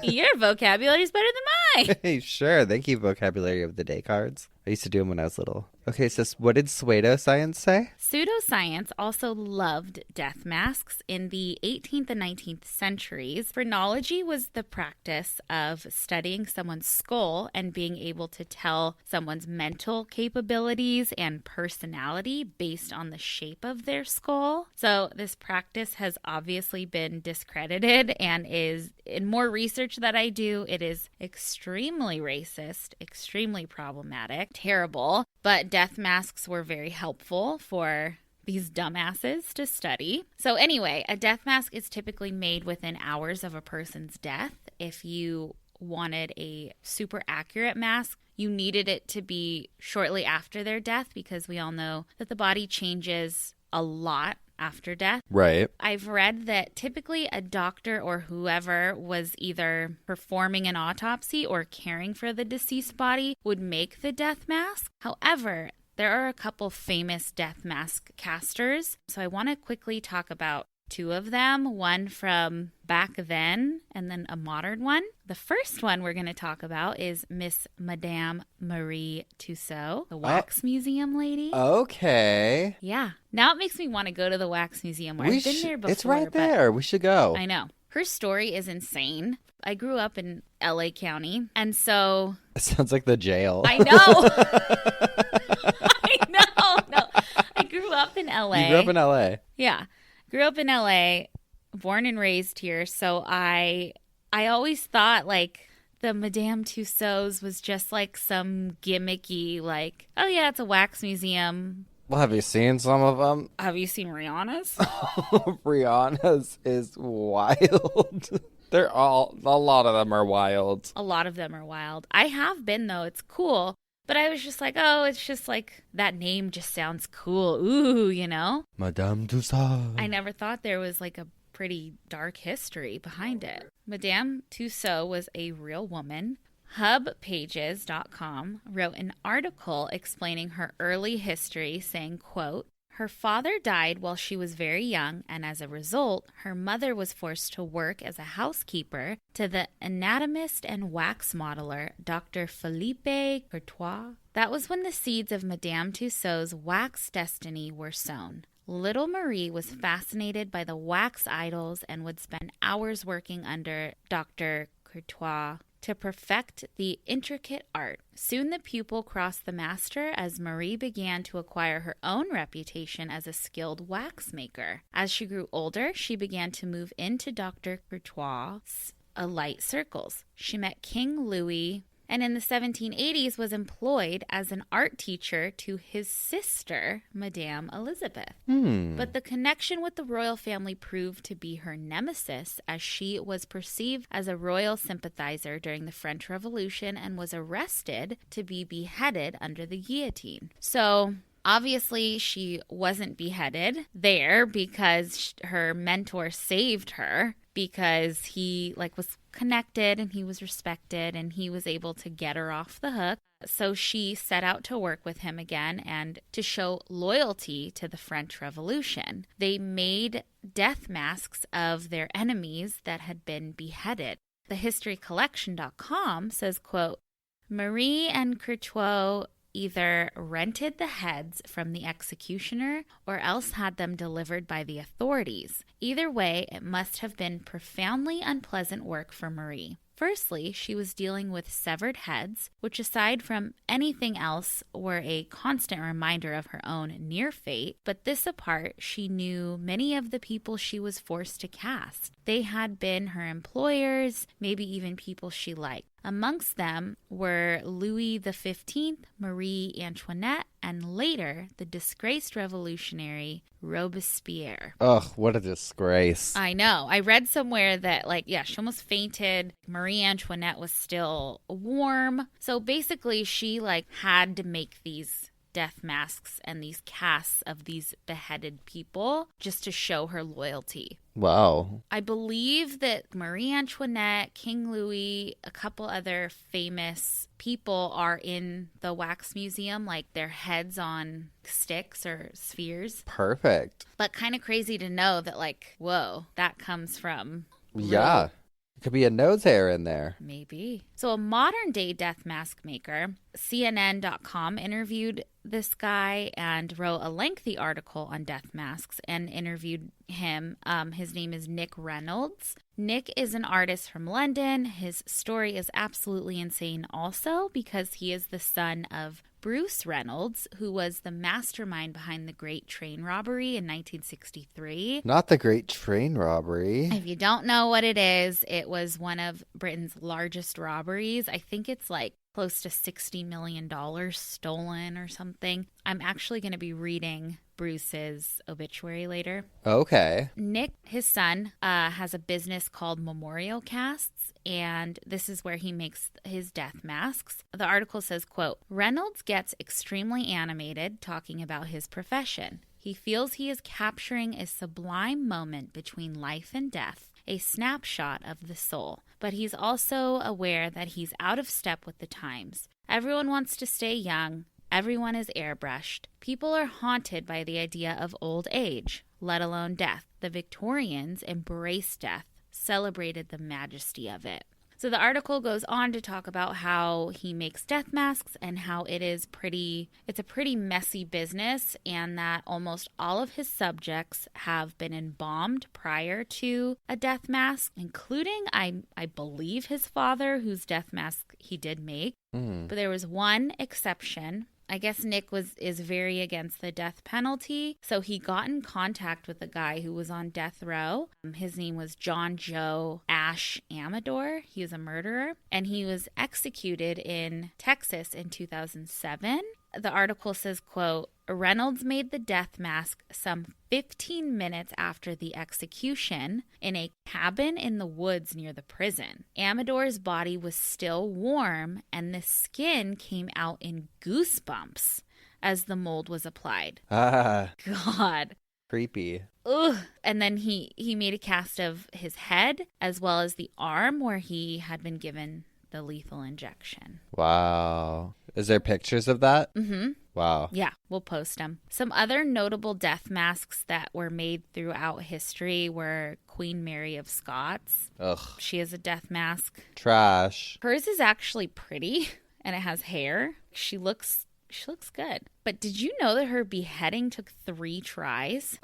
Your vocabulary is better than mine. Hey, sure. Thank you, vocabulary of the day cards. I used to do them when I was little. Okay, so what did pseudoscience say? Pseudoscience also loved death masks in the 18th and 19th centuries. Phrenology was the practice of studying someone's skull and being able to tell someone's mental capabilities and personality based on the shape of their skull. So this practice has obviously been discredited and is, in more research that I do, it is extremely racist, extremely problematic, terrible. But death masks were very helpful for these dumbasses to study. So anyway, a death mask is typically made within hours of a person's death. If you wanted a super accurate mask, you needed it to be shortly after their death because we all know that the body changes a lot after death. Right. I've read that typically a doctor or whoever was either performing an autopsy or caring for the deceased body would make the death mask. However, there are a couple famous death mask casters. So I want to quickly talk about two of them, one from back then and then a modern one. The first one we're going to talk about is Miss Madame Marie Tussaud, the wax museum lady. Okay. Yeah. Now it makes me want to go to the wax museum where I've been there before. It's right there. We should go. I know. Her story is insane. I grew up in LA County, and so... It sounds like the jail. I know. I know. No. I grew up in LA. You grew up in LA? Yeah. Grew up in LA, born and raised here, so I always thought, like, the Madame Tussauds was just, like, some gimmicky, like, oh, yeah, it's a wax museum. Well, have you seen some of them? Have you seen Rihanna's? Rihanna's is wild. A lot of them are wild. A lot of them are wild. I have been, though. It's cool. But I was just like, oh, it's just like that name just sounds cool. Ooh, you know? Madame Tussauds. I never thought there was like a pretty dark history behind it. Madame Tussauds was a real woman. Hubpages.com wrote an article explaining her early history, saying, quote, her father died while she was very young, and as a result, her mother was forced to work as a housekeeper to the anatomist and wax modeler, Dr. Philippe Courtois. That was when the seeds of Madame Tussauds' wax destiny were sown. Little Marie was fascinated by the wax idols and would spend hours working under Dr. Courtois to perfect the intricate art. Soon the pupil crossed the master as Marie began to acquire her own reputation as a skilled wax maker. As she grew older, she began to move into Dr. Courtois' light circles. She met King Louis, and in the 1780s was employed as an art teacher to his sister, Madame Elizabeth. But the connection with the royal family proved to be her nemesis, as she was perceived as a royal sympathizer during the French Revolution and was arrested to be beheaded under the guillotine. So obviously, she wasn't beheaded there because her mentor saved her, because he was connected and he was respected and he was able to get her off the hook. So she set out to work with him again and to show loyalty to the French Revolution. They made death masks of their enemies that had been beheaded. TheHistoryCollection.com says, quote, Marie and Courtois either rented the heads from the executioner or else had them delivered by the authorities. Either way, it must have been profoundly unpleasant work for Marie. Firstly, she was dealing with severed heads, which aside from anything else were a constant reminder of her own near fate. But this apart, she knew many of the people she was forced to cast. They had been her employers, maybe even people she liked. Amongst them were Louis XV, Marie Antoinette, and later the disgraced revolutionary Robespierre. Ugh, what a disgrace. I know. I read somewhere that, she almost fainted. Marie Antoinette was still warm. So basically, she, had to make these death masks and these casts of these beheaded people just to show her loyalty. Wow. I believe that Marie Antoinette, King Louis, a couple other famous people are in the wax museum, like their heads on sticks or spheres. Perfect. But kind of crazy to know that, whoa, that comes from... Yeah. It could be a nose hair in there. Maybe. So a modern day death mask maker, CNN.com interviewed this guy and wrote a lengthy article on death masks and interviewed him. His name is Nick Reynolds. Nick is an artist from London. His story is absolutely insane also because he is the son of Bruce Reynolds, who was the mastermind behind the Great Train Robbery in 1963. Not the Great Train Robbery. If you don't know what it is, it was one of Britain's largest robberies. I think it's close to $60 million stolen or something. I'm actually going to be reading Bruce's obituary later. Okay. Nick, his son, has a business called Memorial Casts, and this is where he makes his death masks. The article says, quote, Reynolds gets extremely animated talking about his profession. He feels he is capturing a sublime moment between life and death, a snapshot of the soul. But he's also aware that he's out of step with the times. Everyone wants to stay young. Everyone is airbrushed. People are haunted by the idea of old age, let alone death. The Victorians embraced death, celebrated the majesty of it. So the article goes on to talk about how he makes death masks and how it's a pretty messy business, and that almost all of his subjects have been embalmed prior to a death mask, including, I believe, his father, whose death mask he did make. But there was one exception. I guess Nick is very against the death penalty, so he got in contact with a guy who was on death row. His name was John Joe Ash Amador. He was a murderer, and he was executed in Texas in 2007. The article says, quote, Reynolds made the death mask some 15 minutes after the execution in a cabin in the woods near the prison. Amador's body was still warm and the skin came out in goosebumps as the mold was applied. Ah. God. Creepy. Ugh. And then he made a cast of his head as well as the arm where he had been given the lethal injection. Wow. Is there pictures of that? Mm-hmm. Wow. Yeah, we'll post them. Some other notable death masks that were made throughout history were Queen Mary of Scots. Ugh. She has a death mask. Trash. Hers is actually pretty and it has hair. She looks good. But did you know that her beheading took 3 tries?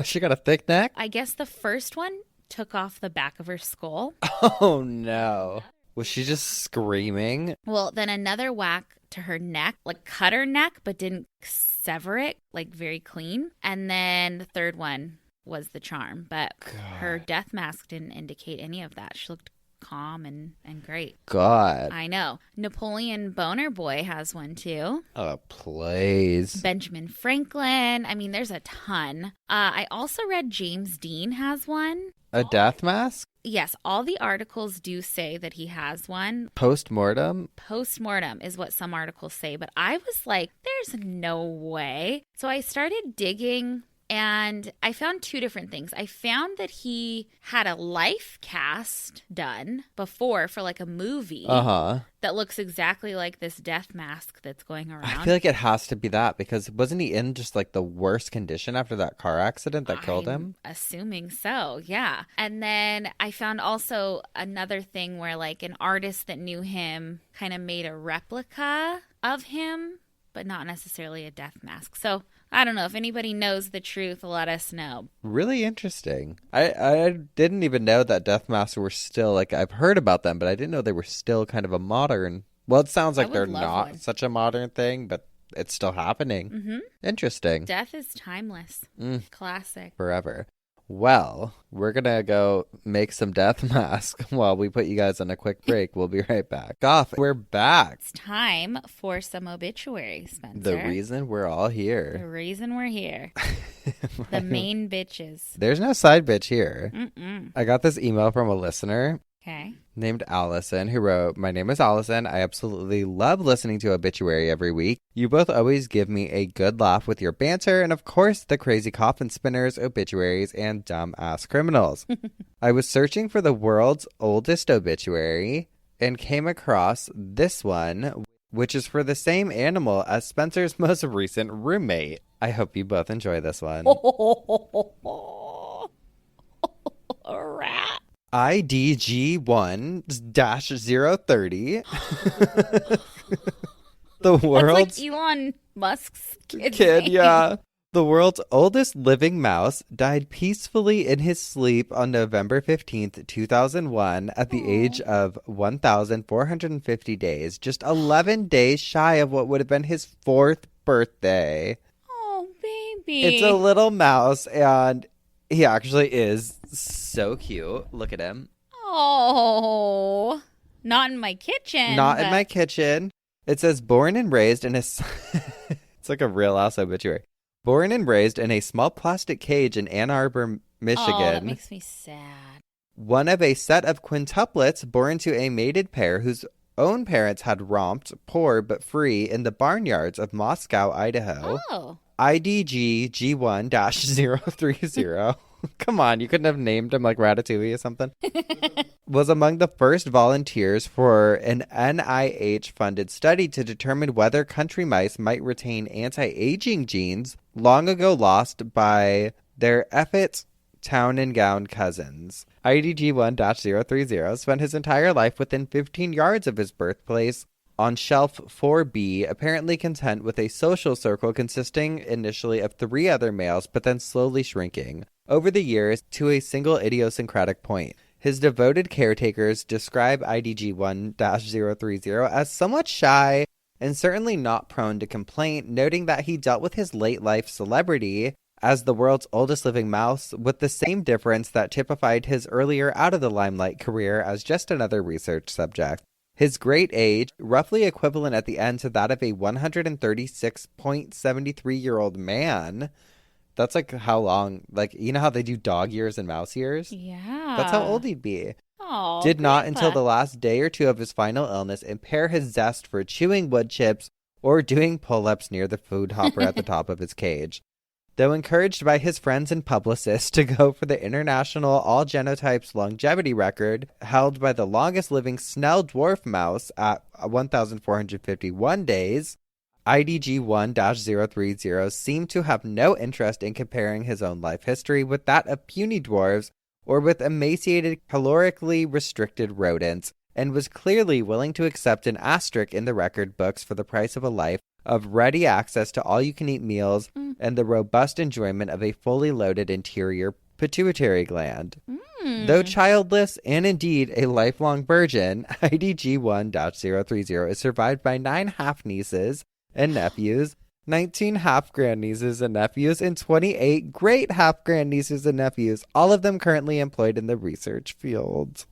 She got a thick neck? I guess the first one took off the back of her skull. Oh, no. Was she just screaming? Well, then another whack to her neck, like cut her neck, but didn't sever it, like very clean. And then the third one was the charm. But her death mask didn't indicate any of that. She looked calm and great. God. I know. Napoleon Boner Boy has one too. Oh, please. Benjamin Franklin. I mean, there's a ton. I also read James Dean has one. A death mask? Yes, all the articles do say that he has one. Post-mortem? Post-mortem is what some articles say, but I was like, there's no way. So I started digging and I found 2 different things. I found that he had a life cast done before for like a movie that looks exactly like this death mask that's going around. I feel like it has to be that because wasn't he in just like the worst condition after that car accident that killed him? Assuming so, yeah. And then I found also another thing where like an artist that knew him kind of made a replica of him, but not necessarily a death mask. So I don't know. If anybody knows the truth, let us know. Really interesting. I didn't even know that death masks were still, like, I've heard about them, but I didn't know they were still kind of a modern. Well, it sounds like they're not such a modern thing, but it's still happening. Mm-hmm. Interesting. Death is timeless. Classic. Forever. Well, we're going to go make some death masks while we put you guys on a quick break. We'll be right back. We're back. It's time for some obituaries, Spencer. The reason we're all here. The reason we're here. The main bitches. There's no side bitch here. Mm-mm. I got this email from a listener. Okay. Named Allison, who wrote, My name is Allison. I absolutely love listening to Obituary every week. You both always give me a good laugh with your banter and, of course, the crazy coffin spinners, obituaries, and dumb-ass criminals. I was searching for the world's oldest obituary and came across this one, which is for the same animal as Spencer's most recent roommate. I hope you both enjoy this one. A rat. IDG1-030. The world's... That's like Elon Musk's kid, yeah. The world's oldest living mouse died peacefully in his sleep on November 15th, 2001 at the age of 1,450 days, just 11 days shy of what would have been his 4th birthday. Oh, baby. It's a little mouse, and he actually is so cute. Look at him. Oh, not in my kitchen. Not in my kitchen. It says born and raised in a... It's like a real ass obituary. Born and raised in a small plastic cage in Ann Arbor, Michigan. Oh, that makes me sad. One of a set of quintuplets born to a mated pair whose own parents had romped, poor but free, in the barnyards of Moscow, Idaho. Oh. IDG G1-030. Come on, you couldn't have named him like Ratatouille or something. Was among the first volunteers for an NIH-funded study to determine whether country mice might retain anti-aging genes long ago lost by their Effett town and gown cousins. IDG 1-030 spent his entire life within 15 yards of his birthplace on shelf 4B, apparently content with a social circle consisting initially of 3 other males, but then slowly shrinking over the years to a single idiosyncratic point. His devoted caretakers describe IDG 1-030 as somewhat shy and certainly not prone to complaint, noting that he dealt with his late life celebrity as the world's oldest living mouse with the same difference that typified his earlier out of the limelight career as just another research subject. His great age, roughly equivalent at the end to that of a 136.73-year-old man. That's like how long, like, you know how they do dog years and mouse years? Yeah. That's how old he'd be. Oh, Did not Grandpa. until the last day or two of his final illness impair his zest for chewing wood chips or doing pull-ups near the food hopper at the top of his cage. Though encouraged by his friends and publicists to go for the international all genotypes longevity record held by the longest living Snell dwarf mouse at 1,451 days, IDG 1-030 seemed to have no interest in comparing his own life history with that of puny dwarves or with emaciated, calorically restricted rodents, and was clearly willing to accept an asterisk in the record books for the price of a life of ready access to all-you-can-eat meals and the robust enjoyment of a fully loaded interior pituitary gland. Though childless and indeed a lifelong virgin, IDG 1-030 is survived by 9 half-nieces and nephews, 19 half-grandnieces and nephews, and 28 great half-grandnieces and nephews, all of them currently employed in the research field.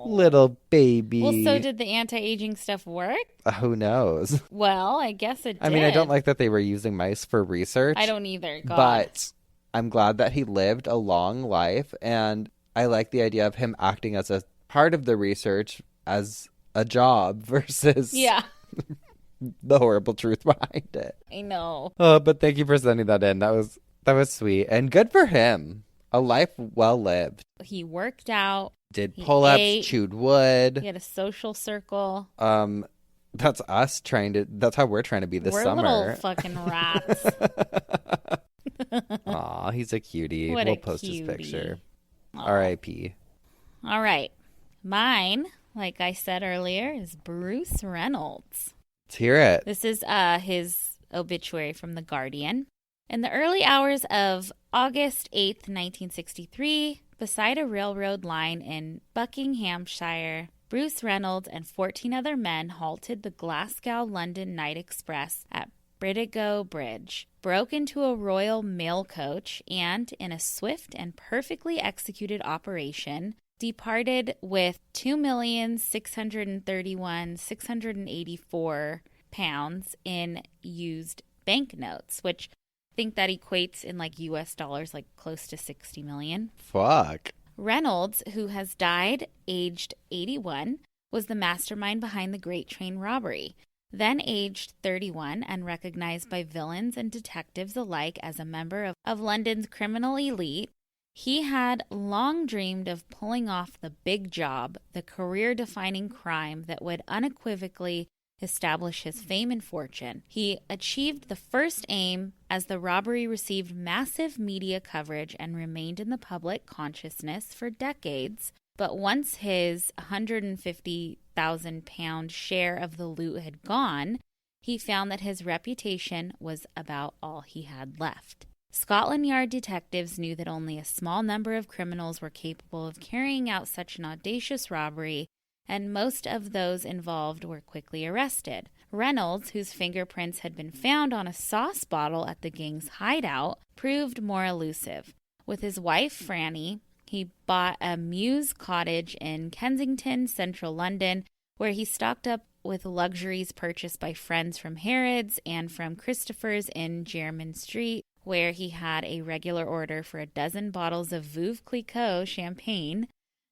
Little baby. Well, so did the anti-aging stuff work? Who knows? Well, I guess it did. I mean, I don't like that they were using mice for research. I don't either. God. But I'm glad that he lived a long life, and I like the idea of him acting as a part of the research as a job versus the horrible truth behind it. I know. But thank you for sending that in. That was sweet. And good for him. A life well lived. He worked out. Did pull-ups, chewed wood. He had a social circle. That's us that's how we're trying to be this we're summer. We're little fucking rats. Aw, he's a cutie. We'll post his picture. R.I.P. All right. Mine, like I said earlier, is Bruce Reynolds. Let's hear it. This is his obituary from The Guardian. In the early hours of August 8th, 1963, beside a railroad line in Buckinghamshire, Bruce Reynolds and 14 other men halted the Glasgow-London Night Express at Bridego Bridge, broke into a Royal Mail coach, and, in a swift and perfectly executed operation, departed with £2,631,684 in used banknotes, which I think that equates in like US dollars, like close to 60 million. Fuck. Reynolds, who has died aged 81, was the mastermind behind the Great Train robbery. Then aged 31 and recognized by villains and detectives alike as a member of London's criminal elite, he had long dreamed of pulling off the big job, the career-defining crime that would unequivocally establish his fame and fortune. He achieved the first aim as the robbery received massive media coverage and remained in the public consciousness for decades. But once his £150,000 share of the loot had gone, he found that his reputation was about all he had left. Scotland Yard detectives knew that only a small number of criminals were capable of carrying out such an audacious robbery, and most of those involved were quickly arrested. Reynolds, whose fingerprints had been found on a sauce bottle at the gang's hideout, proved more elusive. With his wife, Franny, he bought a Mews cottage in Kensington, central London, where he stocked up with luxuries purchased by friends from Harrods and from Christopher's in Jermyn Street, where he had a regular order for a dozen bottles of Veuve Clicquot champagne.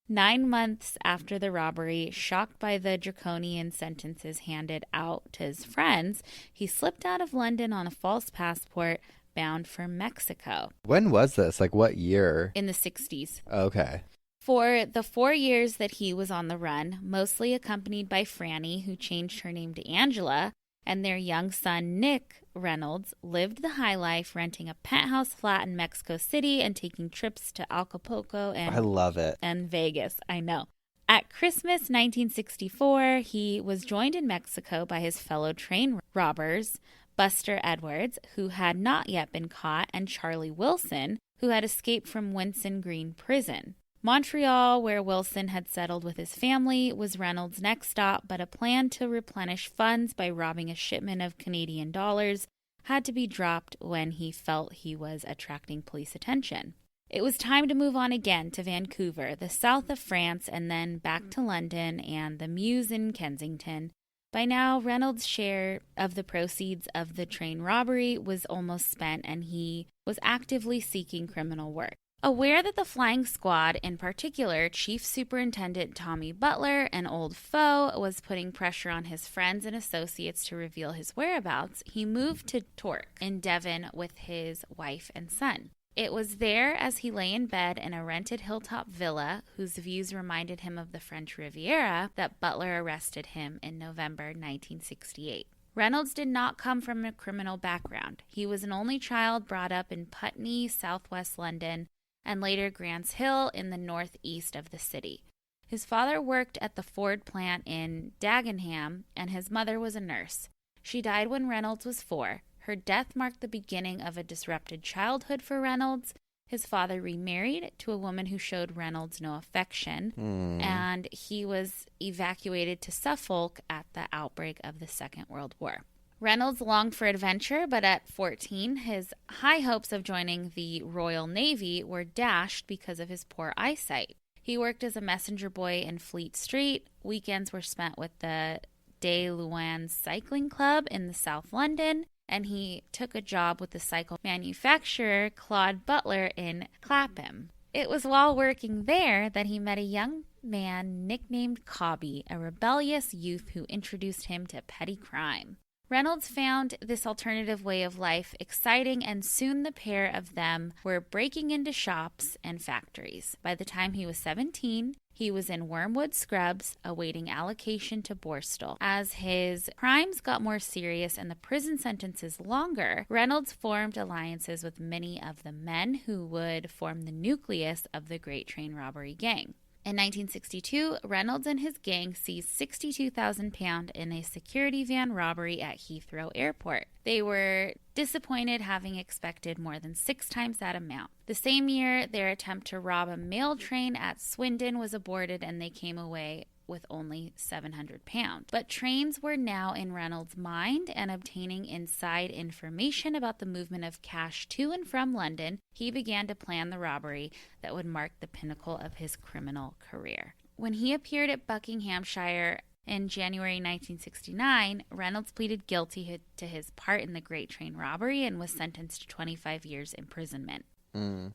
9 months after the robbery, shocked by the draconian sentences handed out to his friends, he slipped out of London on a false passport bound for Mexico. When was this? Like what year? In the 60s. Okay. For the 4 years that he was on the run, mostly accompanied by Franny, who changed her name to Angela, and their young son, Nick Reynolds, lived the high life, renting a penthouse flat in Mexico City and taking trips to Acapulco and I love it. And Vegas. I know. At Christmas 1964, he was joined in Mexico by his fellow train robbers, Buster Edwards, who had not yet been caught, and Charlie Wilson, who had escaped from Winson Green Prison. Montreal, where Wilson had settled with his family, was Reynolds' next stop, but a plan to replenish funds by robbing a shipment of Canadian dollars had to be dropped when he felt he was attracting police attention. It was time to move on again to Vancouver, the south of France, and then back to London and the Mews in Kensington. By now, Reynolds' share of the proceeds of the train robbery was almost spent, and he was actively seeking criminal work. Aware that the flying squad, in particular Chief Superintendent Tommy Butler, an old foe, was putting pressure on his friends and associates to reveal his whereabouts, he moved to Torque in Devon with his wife and son. It was there, as he lay in bed in a rented hilltop villa, whose views reminded him of the French Riviera, that Butler arrested him in November 1968. Reynolds did not come from a criminal background. He was an only child brought up in Putney, southwest London, and later Grants Hill in the northeast of the city. His father worked at the Ford plant in Dagenham, and his mother was a nurse. She died when Reynolds was 4. Her death marked the beginning of a disrupted childhood for Reynolds. His father remarried to a woman who showed Reynolds no affection, and he was evacuated to Suffolk at the outbreak of the Second World War. Reynolds longed for adventure, but at 14, his high hopes of joining the Royal Navy were dashed because of his poor eyesight. He worked as a messenger boy in Fleet Street. Weekends were spent with the De Luan Cycling Club in the South London, and he took a job with the cycle manufacturer Claude Butler in Clapham. It was while working there that he met a young man nicknamed Cobby, a rebellious youth who introduced him to petty crime. Reynolds found this alternative way of life exciting, and soon the pair of them were breaking into shops and factories. By the time he was 17, he was in Wormwood Scrubs, awaiting allocation to Borstal. As his crimes got more serious and the prison sentences longer, Reynolds formed alliances with many of the men who would form the nucleus of the Great Train Robbery Gang. In 1962, Reynolds and his gang seized £62,000 in a security van robbery at Heathrow Airport. They were disappointed, having expected more than 6 times that amount. The same year, their attempt to rob a mail train at Swindon was aborted, and they came away with only £700. But trains were now in Reynolds' mind, and obtaining inside information about the movement of cash to and from London, he began to plan the robbery that would mark the pinnacle of his criminal career. When he appeared at Buckinghamshire in January 1969, Reynolds pleaded guilty to his part in the Great Train Robbery and was sentenced to 25 years imprisonment.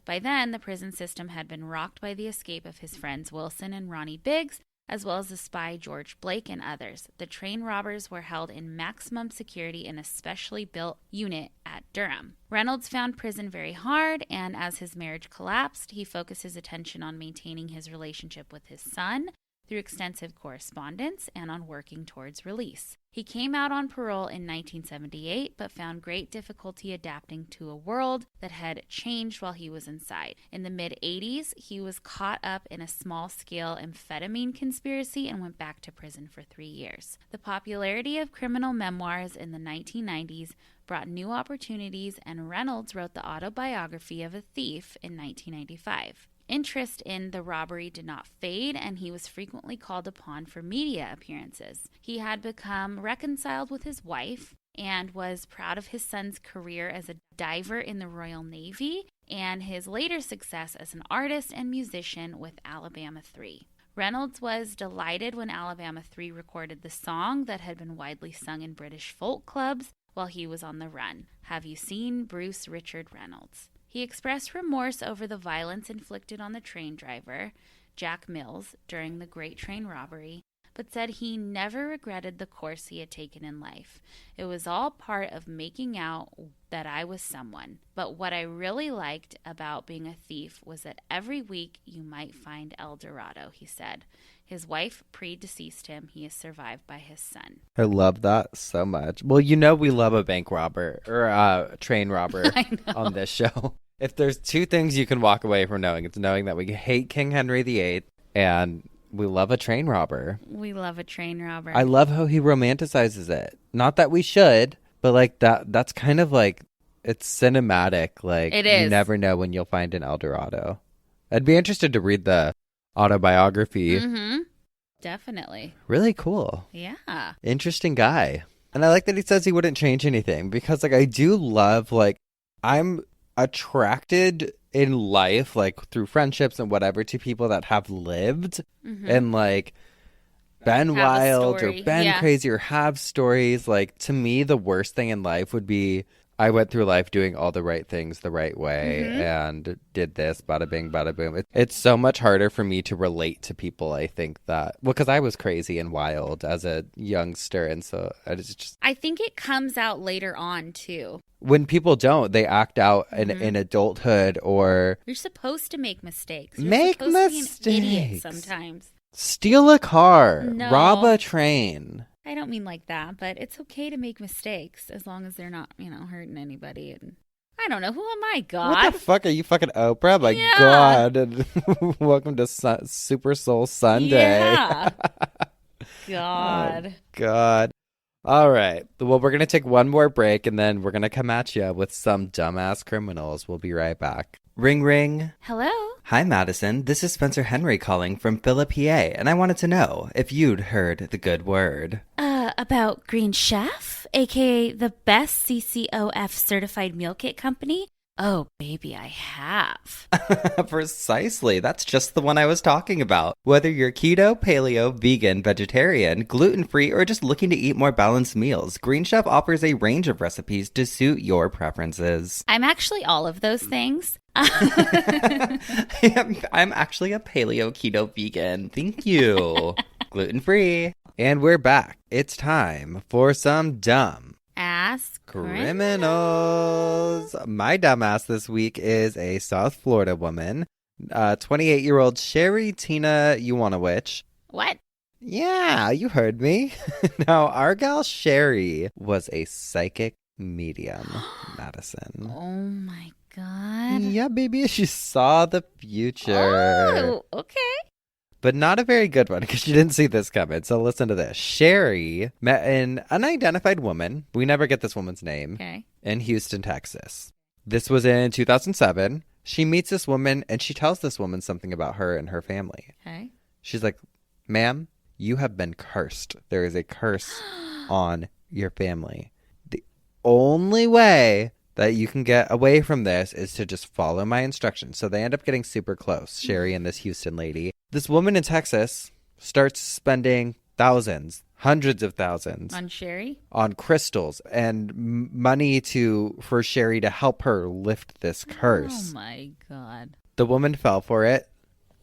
By then, the prison system had been rocked by the escape of his friends Wilson and Ronnie Biggs, as well as the spy George Blake and others. The train robbers were held in maximum security in a specially built unit at Durham. Reynolds found prison very hard, and as his marriage collapsed, he focused his attention on maintaining his relationship with his son through extensive correspondence and on working towards release. He came out on parole in 1978, but found great difficulty adapting to a world that had changed while he was inside. In the mid-'80s, he was caught up in a small-scale amphetamine conspiracy and went back to prison for 3 years. The popularity of criminal memoirs in the 1990s brought new opportunities, and Reynolds wrote the autobiography of a thief in 1995. Interest in the robbery did not fade, and he was frequently called upon for media appearances. He had become reconciled with his wife and was proud of his son's career as a diver in the Royal Navy and his later success as an artist and musician with Alabama 3. Reynolds was delighted when Alabama 3 recorded the song that had been widely sung in British folk clubs while he was on the run. Have you seen Bruce Richard Reynolds? He expressed remorse over the violence inflicted on the train driver, Jack Mills, during the Great Train Robbery, but said he never regretted the course he had taken in life. It was all part of making out that I was someone. But what I really liked about being a thief was that every week you might find El Dorado, he said. His wife predeceased him. He is survived by his son. I love that so much. Well, you know we love a bank robber or a train robber on this show. If there's 2 things you can walk away from knowing, it's knowing that we hate King Henry VIII and we love a train robber. We love a train robber. I love how he romanticizes it. Not that we should, but like that's kind of like, it's cinematic. Like, it is. You never know when you'll find an El Dorado. I'd be interested to read the autobiography. Mm-hmm. Definitely. Really cool. Yeah. Interesting guy. And I like that he says he wouldn't change anything, because like I do love, like, I'm attracted in life, like through friendships and whatever, to people that have lived and like been Have a wild or story. been Yeah. crazy or have stories. Like, to me, the worst thing in life would be I went through life doing all the right things the right way and did this, bada bing, bada boom. It's so much harder for me to relate to people, I think, that, well, because I was crazy and wild as a youngster. And so it's just, I think it comes out later on too. when people don't, they act out in adulthood or You're supposed to make mistakes. You're make supposed to be an idiot mistakes. sometimes. Steal a car, No. rob a train. I don't mean like that, but it's okay to make mistakes as long as they're not, hurting anybody. And I don't know. Who am I, God? What the fuck? Are you fucking Oprah? My Yeah. God. And welcome to Super Soul Sunday. Yeah. God. God. All right. Well, we're going to take one more break and then we're going to come at you with some dumbass criminals. We'll be right back. Ring, ring. Hello? Hi, Madison. This is Spencer Henry calling from Philip, PA, and I wanted to know if you'd heard the good word. About Green Chef, aka the best CCOF certified meal kit company? Oh, baby, I have. Precisely. That's just the one I was talking about. Whether you're keto, paleo, vegan, vegetarian, gluten-free, or just looking to eat more balanced meals, Green Chef offers a range of recipes to suit your preferences. I'm actually all of those things. I'm actually a paleo, keto, vegan. Thank you. Gluten-free. And we're back. It's time for some dumb Ass criminals. My dumbass this week is a South Florida woman, 28-year-old Sherry Tina Uwanowicz. What? Yeah, you heard me. Now, our gal Sherry was a psychic medium, Madison. Oh my God. Yeah, baby, she saw the future. Oh, okay. But not a very good one because she didn't see this coming. So listen to this. Sherry met an unidentified woman. We never get this woman's name. Okay. In Houston, Texas. This was in 2007. She meets this woman and she tells this woman something about her and her family. Okay. She's like, ma'am, you have been cursed. There is a curse on your family. The only way that you can get away from this is to just follow my instructions. So they end up getting super close, Sherry and this Houston lady. This woman in Texas starts spending thousands, hundreds of thousands On Sherry? on crystals and money for Sherry to help her lift this curse. Oh my God. The woman fell for it,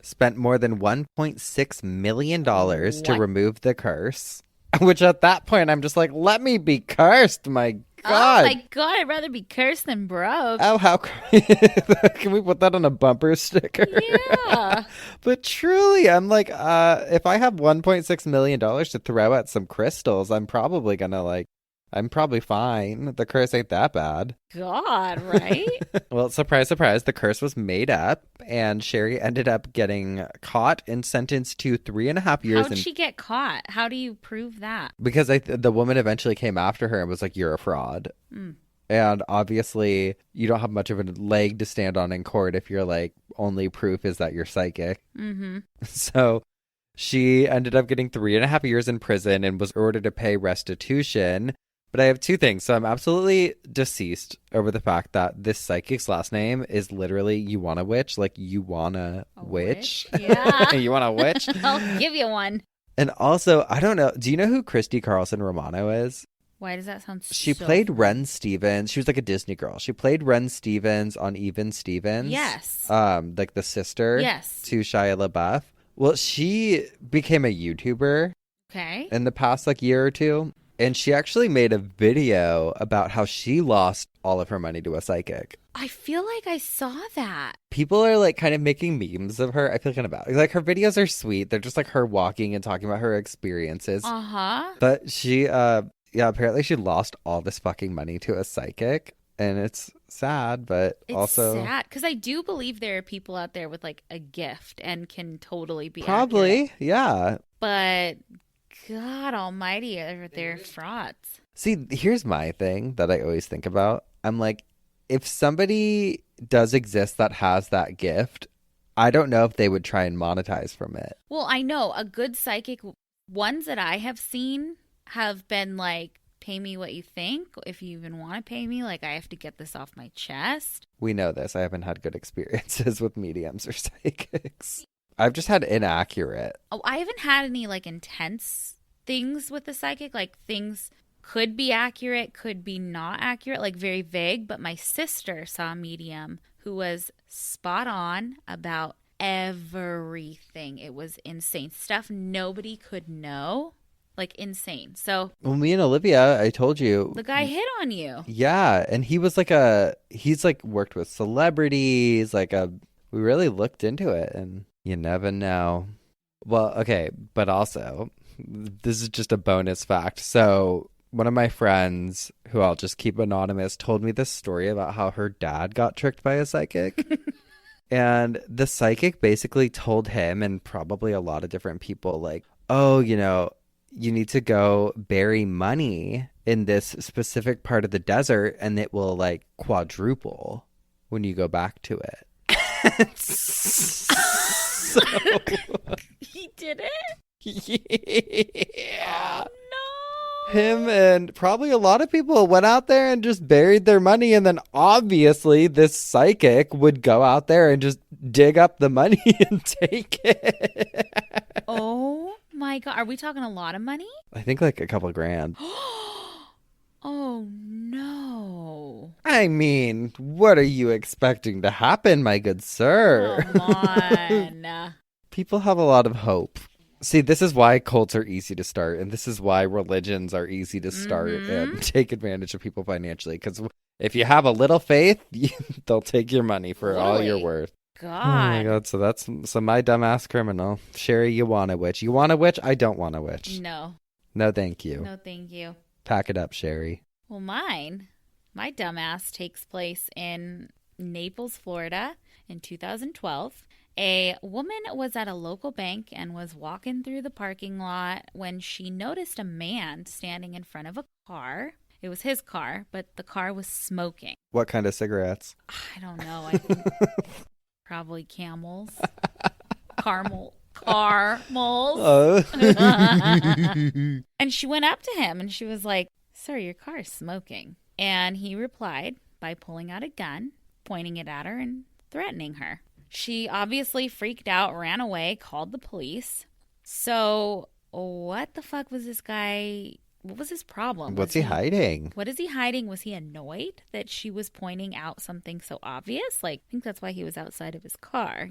spent more than $1.6 million to What? remove the curse, which at that point I'm just like, let me be cursed, my God. Oh my God. I'd rather be cursed than broke. Oh, how can we put that on a bumper sticker? Yeah. But truly, I'm like, if I have $1.6 million to throw at some crystals, I'm probably fine. The curse ain't that bad. God, right? Well, surprise, surprise, the curse was made up, and Sherry ended up getting caught and sentenced to 3.5 years. How'd she get caught? How do you prove that? Because the woman eventually came after her and was like, you're a fraud. And obviously, you don't have much of a leg to stand on in court if your only proof is that you're psychic. Mm-hmm. So she ended up getting 3.5 years in prison and was ordered to pay restitution. But I have two things. So I'm absolutely deceased over the fact that this psychic's last name is literally Uwanowicz, like you wanna witch. Yeah. You want a witch? I'll give you one. And also, I don't know. Do you know who Christy Carlson Romano is? Why does that sound She so played fun? Ren Stevens. She was like a Disney girl. She played Ren Stevens on Even Stevens. Yes. Like the sister. Yes. To Shia LaBeouf. Well, she became a YouTuber Okay. in the past year or two. And she actually made a video about how she lost all of her money to a psychic. I feel like I saw that. People are kind of making memes of her. I feel kind of bad. Her videos are sweet. They're just her walking and talking about her experiences. Uh-huh. But she, apparently she lost all this fucking money to a psychic. And it's sad, but It's also sad because I do believe there are people out there with a gift and can totally be probably, accurate. yeah. But God almighty, they're frauds. See, here's my thing that I always think about. I'm like, if somebody does exist that has that gift, I don't know if they would try and monetize from it. Well, I know a good psychic, ones that I have seen have been pay me what you think, if you even want to pay me. Like, I have to get this off my chest. We know this. I haven't had good experiences with mediums or psychics. I've just had inaccurate. Oh, I haven't had any like intense things with the psychic. Like, things could be accurate, could be not accurate, like very vague. But my sister saw a medium who was spot on about everything. It was insane. Stuff nobody could know. Like, insane. So, Well, me and Olivia, I told you. the guy hit on you. Yeah, and he was he's like worked with celebrities, we really looked into it, and you never know. Well, okay, but also, this is just a bonus fact. So, one of my friends, who I'll just keep anonymous, told me this story about how her dad got tricked by a psychic. And the psychic basically told him, and probably a lot of different people, like, oh, you need to go bury money in this specific part of the desert and it will like quadruple when you go back to it. So... He did it? Yeah. Oh, no. Him and probably a lot of people went out there and just buried their money, and then obviously this psychic would go out there and just dig up the money and take it. Oh my God. Are we talking a lot of money? I think like a couple grand. Oh no. I mean, what are you expecting to happen, my good sir? Come on. People have a lot of hope. See, this is why cults are easy to start, and this is why religions are easy to start and take advantage of people financially. Because if you have a little faith, they'll take your money for all you're worth. God. Oh my God, so that's my dumbass criminal. Sherry, you want a witch. You want a witch? I don't want a witch. No. No, thank you. No, thank you. Pack it up, Sherry. Well, my dumbass takes place in Naples, Florida in 2012. A woman was at a local bank and was walking through the parking lot when she noticed a man standing in front of a car. It was his car, but the car was smoking. What kind of cigarettes? I don't know. I think probably Camels. Caramels. Oh. And she went up to him and she was like, "Sir, your car is smoking." And he replied by pulling out a gun, pointing it at her and threatening her. She obviously freaked out, ran away, called the police. So what the fuck was this guy? What was his problem? What's he hiding? What is he hiding? Was he annoyed that she was pointing out something so obvious? Like, I think that's why he was outside of his car,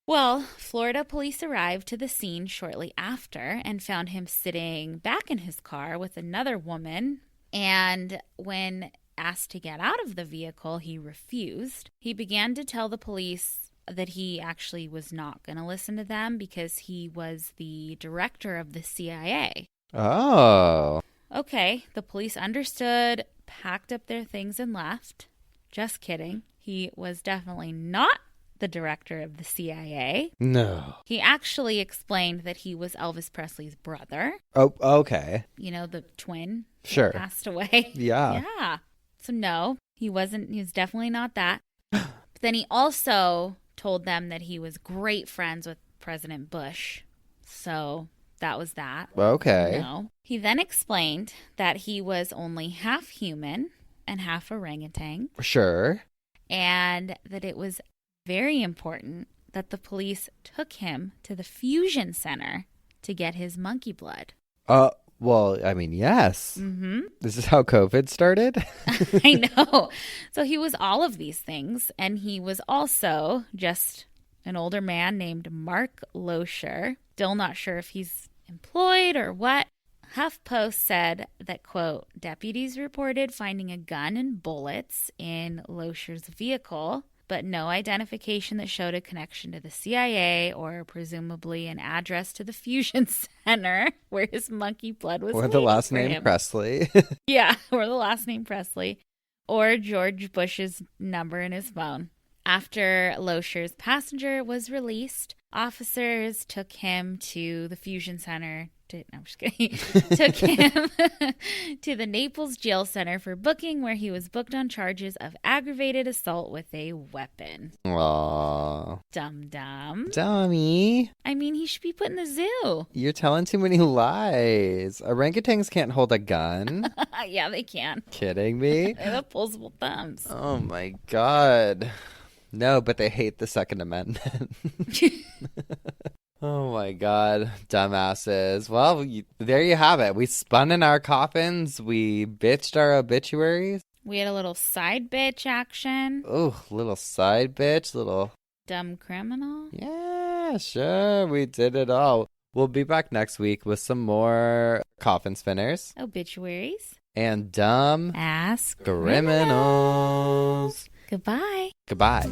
Well, Florida police arrived to the scene shortly after and found him sitting back in his car with another woman. And when asked to get out of the vehicle, he refused. He began to tell the police that he actually was not going to listen to them because he was the director of the CIA. Oh. Okay, the police understood, packed up their things and left. Just kidding. He was definitely not the director of the CIA. No. He actually explained that he was Elvis Presley's brother. Oh, okay. The twin. Sure. Passed away. Yeah. Yeah. So no, he wasn't. He was definitely not that. But then he also told them that he was great friends with President Bush. So that was that. Okay. No. He then explained that he was only half human and half orangutan. Sure. And that it was very important that the police took him to the fusion center to get his monkey blood. Well, I mean, yes. Mm-hmm. This is how COVID started? I know. So he was all of these things, and he was also just an older man named Mark Loescher. Still not sure if he's employed or what. HuffPost said that, quote, deputies reported finding a gun and bullets in Loescher's vehicle, but no identification that showed a connection to the CIA or presumably an address to the fusion center where his monkey blood was. Or the last for name him. Presley. Yeah, or the last name Presley, or George Bush's number in his phone. After Loescher's passenger was released, officers took him to the fusion center no, I'm just kidding. Took him to the Naples jail center for booking, where he was booked on charges of aggravated assault with a weapon. Aw. Dum-dum. Dummy. I mean, he should be put in the zoo. You're telling too many lies. Orangutans can't hold a gun. Yeah, they can. Kidding me? They have opposable thumbs. Oh my God. No, but they hate the Second Amendment. Oh my God, dumbasses. Well, there you have it. We spun in our coffins. We bitched our obituaries. We had a little side bitch action. Oh, little side bitch, little... Dumb criminal. Yeah, sure. We did it all. We'll be back next week with some more coffin spinners. Obituaries. And dumb ass criminals. Goodbye. Goodbye.